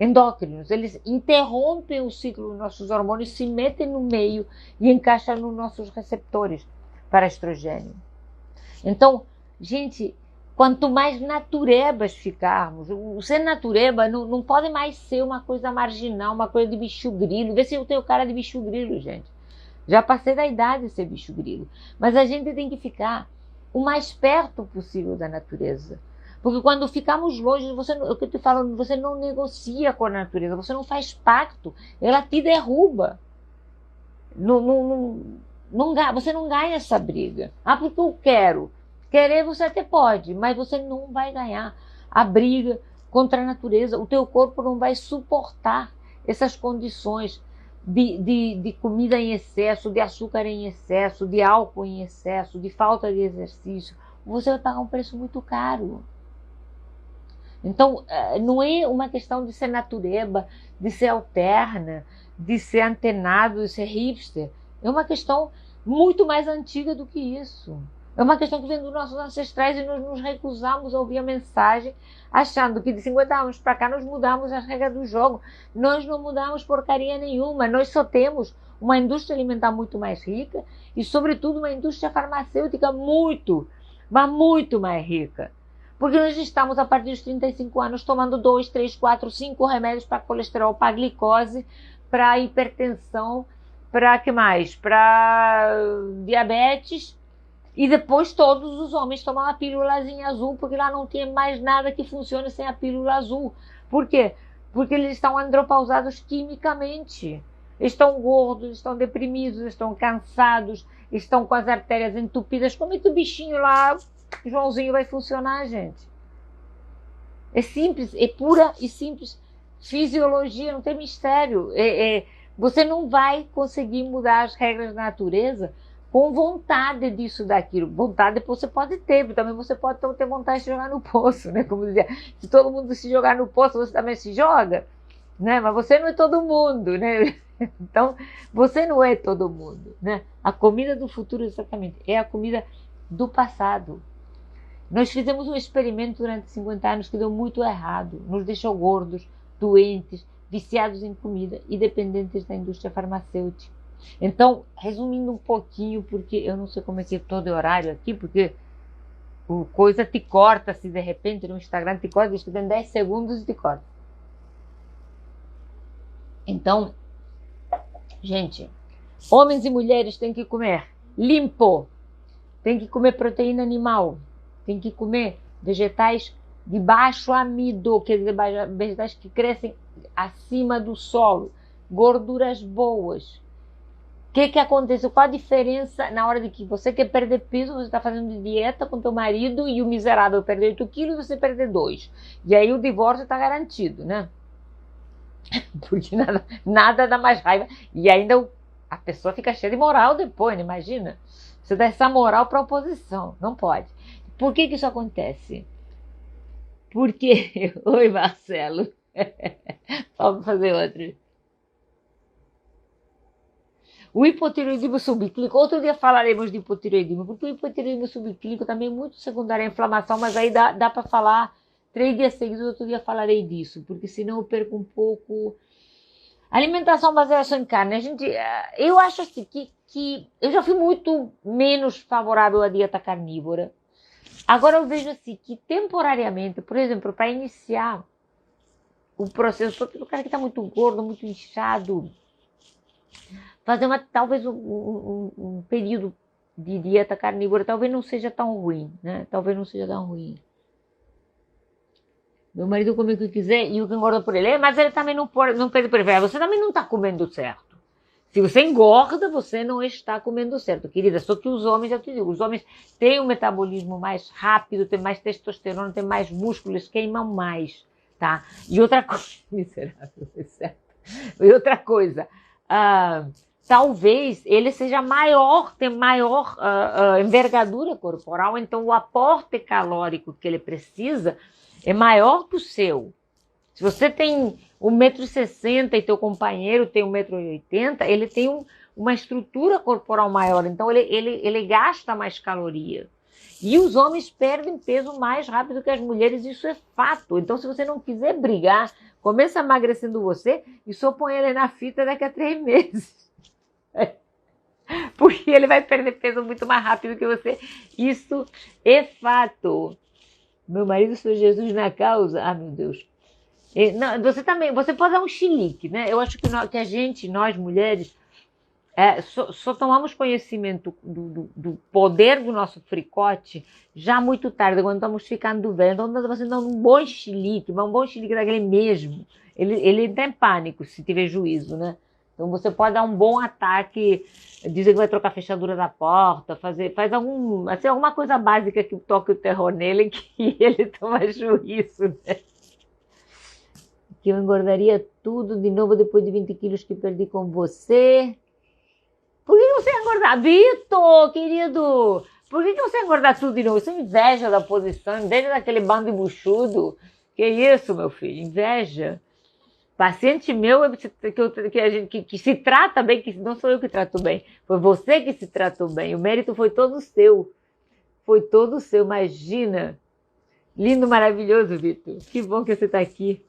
endócrinos. Eles interrompem o ciclo dos nossos hormônios, se metem no meio e encaixam nos nossos receptores para estrogênio. Então, gente, quanto mais naturebas ficarmos, o ser natureba não pode mais ser uma coisa marginal, uma coisa de bicho grilo. Vê se eu tenho cara de bicho grilo, gente. Já passei da idade de ser bicho grilo. Mas a gente tem que ficar o mais perto possível da natureza. Porque quando ficamos longe, o que eu te falo, você não negocia com a natureza, você não faz pacto, ela te derruba. Você não ganha essa briga. Porque eu quero. Querer você até pode, mas você não vai ganhar a briga contra a natureza. O teu corpo não vai suportar essas condições de comida em excesso, de açúcar em excesso, de álcool em excesso, de falta de exercício. Você vai pagar um preço muito caro. Então, não é uma questão de ser natureba, de ser alterna, de ser antenado, de ser hipster. É uma questão muito mais antiga do que isso. É uma questão que vem dos nossos ancestrais e nós nos recusamos a ouvir a mensagem, achando que de 50 anos para cá nós mudamos as regras do jogo. Nós não mudamos porcaria nenhuma, nós só temos uma indústria alimentar muito mais rica e, sobretudo, uma indústria farmacêutica muito, mas muito mais rica. Porque nós estamos, a partir dos 35 anos, tomando 2, 3, 4, 5 remédios para colesterol, para glicose, para hipertensão, para que mais? Para diabetes. E depois todos os homens tomam a pílulazinha azul, porque lá não tem mais nada que funcione sem a pílula azul. Por quê? Porque eles estão andropausados quimicamente. Estão gordos, estão deprimidos, estão cansados, estão com as artérias entupidas. Como é que o bichinho lá, Joãozinho, vai funcionar, gente? É simples, é pura e simples fisiologia, não tem mistério. Você não vai conseguir mudar as regras da natureza com vontade disso, daquilo. Vontade você pode ter, também você pode ter vontade de jogar no poço, né? Como dizia, se todo mundo se jogar no poço, você também se joga, né? Mas você não é todo mundo, né? Então, você não é todo mundo, né? A comida do futuro, exatamente, é a comida do passado. Nós fizemos um experimento durante 50 anos que deu muito errado, nos deixou gordos, doentes, viciados em comida e dependentes da indústria farmacêutica. Então, resumindo um pouquinho, porque eu não sei como é que é todo o horário aqui, porque o coisa te corta, se de repente no Instagram te corta, diz que tem 10 segundos e te corta. Então, gente, homens e mulheres têm que comer limpo, têm que comer proteína animal, têm que comer vegetais de baixo amido, quer dizer, vegetais que crescem acima do solo, gorduras boas. que aconteceu? Qual a diferença na hora de que você quer perder peso, você está fazendo dieta com teu marido e o miserável perde 8 quilos e você perde 2. E aí o divórcio está garantido, né? Porque nada dá mais raiva. E ainda a pessoa fica cheia de moral depois, né? Imagina. Você dá essa moral para a oposição. Não pode. Por que isso acontece? Porque... Oi, Marcelo. Vamos fazer outro. O hipotireoidismo subclínico, outro dia falaremos de hipotireoidismo, porque o hipotireoidismo subclínico também é muito secundário à inflamação, mas aí dá para falar 3 dias seguidos, outro dia falarei disso, porque senão eu perco um pouco. Alimentação baseada só em carne, eu acho assim que eu já fui muito menos favorável à dieta carnívora. Agora eu vejo assim que temporariamente, por exemplo, para iniciar o processo, o cara que está muito gordo, muito inchado, fazer talvez um período de dieta carnívora talvez não seja tão ruim, né? Talvez não seja tão ruim. Meu marido come o que quiser e o que engorda por ele, mas ele também não perde por ele. Você também não está comendo certo. Se você engorda, você não está comendo certo, querida. Só que os homens, já te digo, os homens têm um metabolismo mais rápido, têm mais testosterona, têm mais músculos, queimam mais, tá? E outra coisa, miserável, certo? E outra coisa, talvez ele seja maior, tem maior envergadura corporal, então o aporte calórico que ele precisa é maior que o seu. Se você tem 1,60 m e teu companheiro tem 1,80 m, ele tem uma estrutura corporal maior, então ele gasta mais caloria. E os homens perdem peso mais rápido que as mulheres, isso é fato. Então, se você não quiser brigar, começa emagrecendo você e só põe ele na fita daqui a 3 meses. Porque ele vai perder peso muito mais rápido que você. Isso é fato. Meu marido foi Jesus na causa. Ah, meu Deus. Não, você pode dar um chilique, né? Eu acho que nós mulheres, só tomamos conhecimento do poder do nosso fricote já muito tarde, quando estamos ficando velhos. Então, você dá um bom chilique daquele mesmo. Ele tem pânico se tiver juízo, né? Então, você pode dar um bom ataque, dizer que vai trocar a fechadura da porta, faz alguma coisa básica que toque o terror nele, que ele toma juízo, né? Que eu engordaria tudo de novo depois de 20 quilos que perdi com você. Por que você ia engordar? Vitor, querido, por que você ia engordar tudo de novo? Isso é inveja da oposição, inveja daquele bando de buchudo. Que isso, meu filho? Inveja. Paciente meu que se trata bem, que não sou eu que trato bem, foi você que se tratou bem. O mérito foi todo seu. Foi todo seu, imagina. Lindo, maravilhoso, Vitor. Que bom que você está aqui.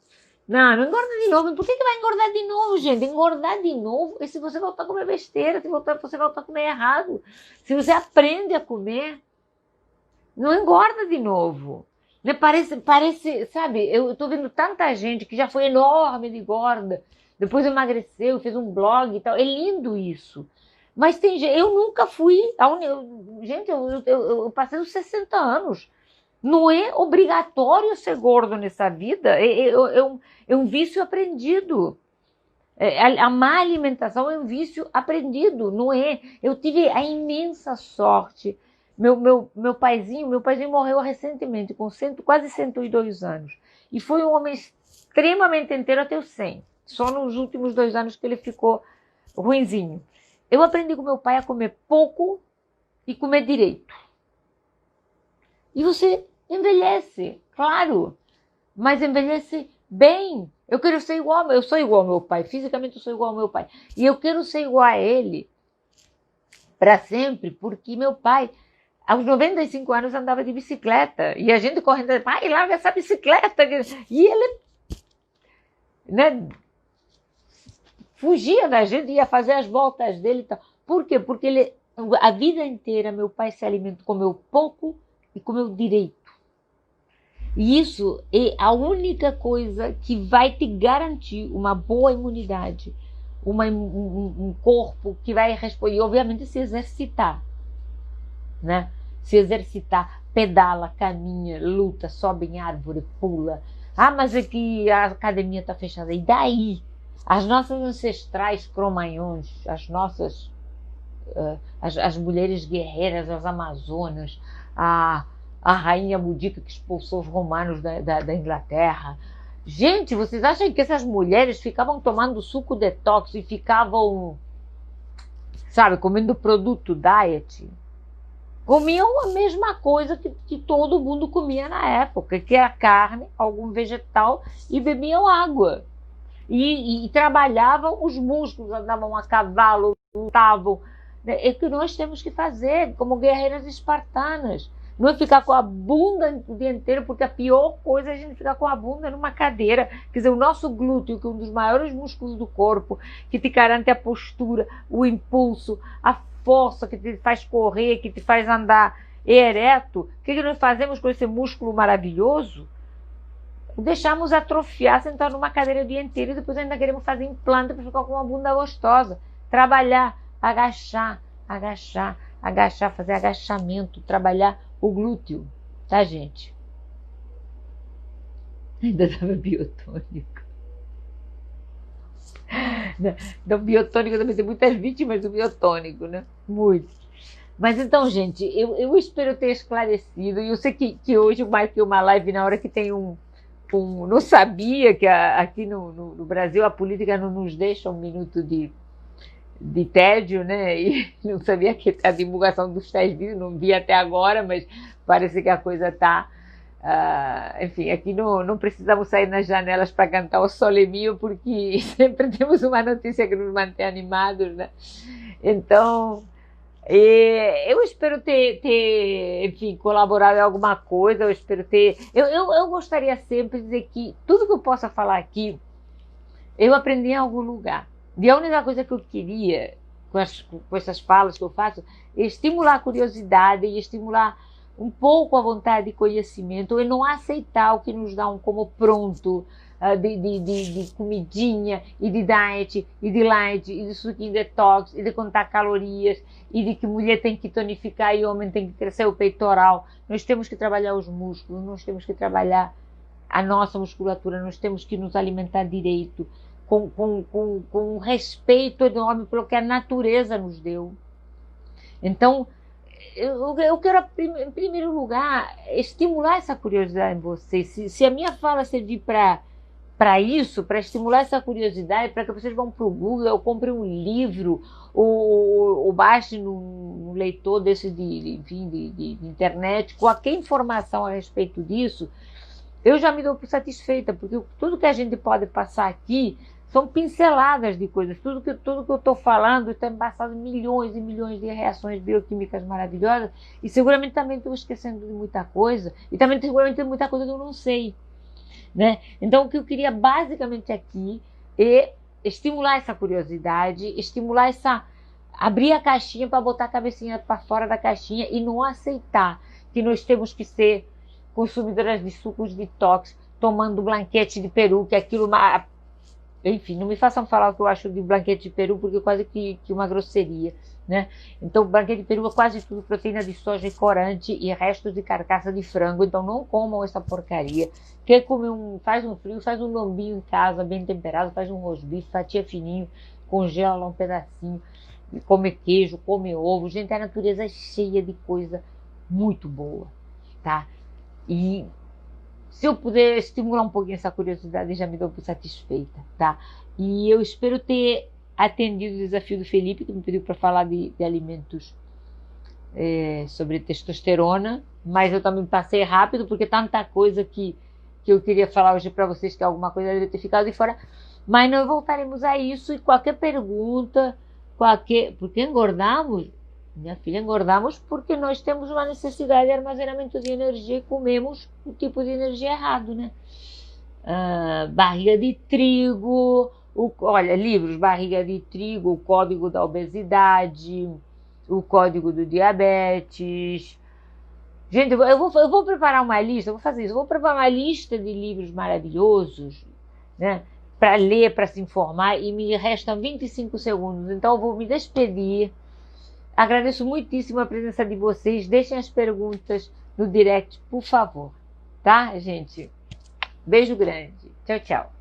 Não engorda de novo. Por que vai engordar de novo, gente? Engordar de novo é se você voltar a comer besteira, se você voltar a comer errado. Se você aprende a comer, não engorda de novo. Né? Parece, sabe, eu tô vendo tanta gente que já foi enorme de gorda, depois emagreceu, fez um blog e tal. É lindo isso. Mas tem gente, eu nunca fui, gente, eu passei os 60 anos. Não é obrigatório ser gordo nessa vida, é um vício aprendido. A má alimentação é um vício aprendido, não é? Eu tive a imensa sorte. Meu paizinho morreu recentemente, com quase 102 anos. E foi um homem extremamente inteiro até os 100. Só nos últimos 2 anos que ele ficou ruinzinho. Eu aprendi com meu pai a comer pouco e comer direito. E você envelhece, claro, mas envelhece bem. Eu quero ser igual, eu sou igual ao meu pai, fisicamente eu sou igual ao meu pai. E eu quero ser igual a ele para sempre, porque meu pai, aos 95 anos, andava de bicicleta. E a gente correndo, pai, larga essa bicicleta. E ele, né, fugia da gente, ia fazer as voltas dele e tal. Por quê? Porque a vida inteira, meu pai se alimentou, comeu pouco e comeu direito. E isso é a única coisa que vai te garantir uma boa imunidade, um corpo que vai responder, obviamente, se exercitar, né? Se exercitar, pedala, caminha, luta, sobe em árvore, pula. Ah, mas é que a academia está fechada. E daí? As nossas ancestrais cromanhões, as nossas as mulheres guerreiras, as amazonas, a rainha Boudica que expulsou os romanos da Inglaterra. Gente, vocês acham que essas mulheres ficavam tomando suco detox e ficavam, sabe, comendo produto diet? Comiam a mesma coisa que todo mundo comia na época, que era carne, algum vegetal, e bebiam água. E trabalhavam os músculos, andavam a cavalo, lutavam. É o que nós temos que fazer, como guerreiras espartanas. Não é ficar com a bunda o dia inteiro, porque a pior coisa é a gente ficar com a bunda numa cadeira. Quer dizer, o nosso glúteo, que é um dos maiores músculos do corpo, que te garante a postura, o impulso, a força, que te faz correr, que te faz andar ereto. O que nós fazemos com esse músculo maravilhoso? Deixamos atrofiar, sentar numa cadeira o dia inteiro e depois ainda queremos fazer implante para ficar com uma bunda gostosa. Trabalhar, agachar, agachar, agachar, fazer agachamento, trabalhar o glúteo, tá, gente? Ainda estava biotônico. Do biotônico também tem muitas vítimas do biotônico, né? Muito. Mas então, gente, eu espero ter esclarecido. E eu sei que hoje eu marquei uma live na hora que tem não sabia que aqui no Brasil a política não nos deixa um minuto de tédio, né? E não sabia que a divulgação dos 10 vídeos, não vi até agora, mas parece que a coisa está... enfim, aqui não precisamos sair nas janelas para cantar o Sole Mio, porque sempre temos uma notícia que nos mantém animados, né? Então, eu espero ter, enfim, colaborado em alguma coisa, eu espero ter... Eu gostaria sempre de dizer que tudo que eu possa falar aqui, eu aprendi em algum lugar. E a única coisa que eu queria, com essas falas que eu faço, é estimular a curiosidade e estimular um pouco a vontade de conhecimento e não aceitar o que nos dão como pronto, de comidinha, e de diet, e de light, e de suquinho detox, e de contar calorias, e de que mulher tem que tonificar e homem tem que crescer o peitoral. Nós temos que trabalhar os músculos, nós temos que trabalhar a nossa musculatura, nós temos que nos alimentar direito, com respeito enorme pelo que a natureza nos deu. Então, eu quero, em primeiro lugar, estimular essa curiosidade em vocês. Se a minha fala servir para isso, para estimular essa curiosidade, para que vocês vão para o Google, ou comprem um livro, ou baixem no leitor desse de internet, qualquer informação a respeito disso, eu já me dou por satisfeita, porque tudo que a gente pode passar aqui são pinceladas de coisas. Tudo que eu estou falando está embasado em milhões e milhões de reações bioquímicas maravilhosas, e seguramente também estou esquecendo de muita coisa, e também seguramente tem muita coisa que eu não sei, né? Então, o que eu queria basicamente aqui é estimular essa curiosidade, estimular abrir a caixinha para botar a cabecinha para fora da caixinha e não aceitar que nós temos que ser consumidoras de sucos detox, tomando blanquete de peru, que aquilo... Enfim, não me façam falar o que eu acho de blanquete de peru, porque é quase que uma grosseria, né? Então, blanquete de peru é quase tudo proteína de soja e corante e restos de carcaça de frango. Então, não comam essa porcaria. Quer comer faz um frio, faz um lombinho em casa, bem temperado, faz um rosbife, fatia fininho, congela lá um pedacinho, come queijo, come ovo. Gente, a natureza é cheia de coisa muito boa, tá? E se eu puder estimular um pouquinho essa curiosidade, já me dou por satisfeita, tá? E eu espero ter atendido o desafio do Felipe, que me pediu para falar de alimentos sobre testosterona, mas eu também passei rápido, porque tanta coisa que eu queria falar hoje para vocês, que alguma coisa deve ter ficado de fora. Mas nós voltaremos a isso, e qualquer pergunta, porque engordamos... Minha filha, engordamos porque nós temos uma necessidade de armazenamento de energia e comemos o tipo de energia errado, né? Barriga de trigo, olha, livros, barriga de trigo, o código da obesidade, o código do diabetes. Gente, eu vou preparar uma lista, eu vou fazer isso, eu vou preparar uma lista de livros maravilhosos, né? Para ler, para se informar, e me restam 25 segundos, então eu vou me despedir. Agradeço muitíssimo a presença de vocês. Deixem as perguntas no direct, por favor. Tá, gente? Beijo grande. Tchau, tchau.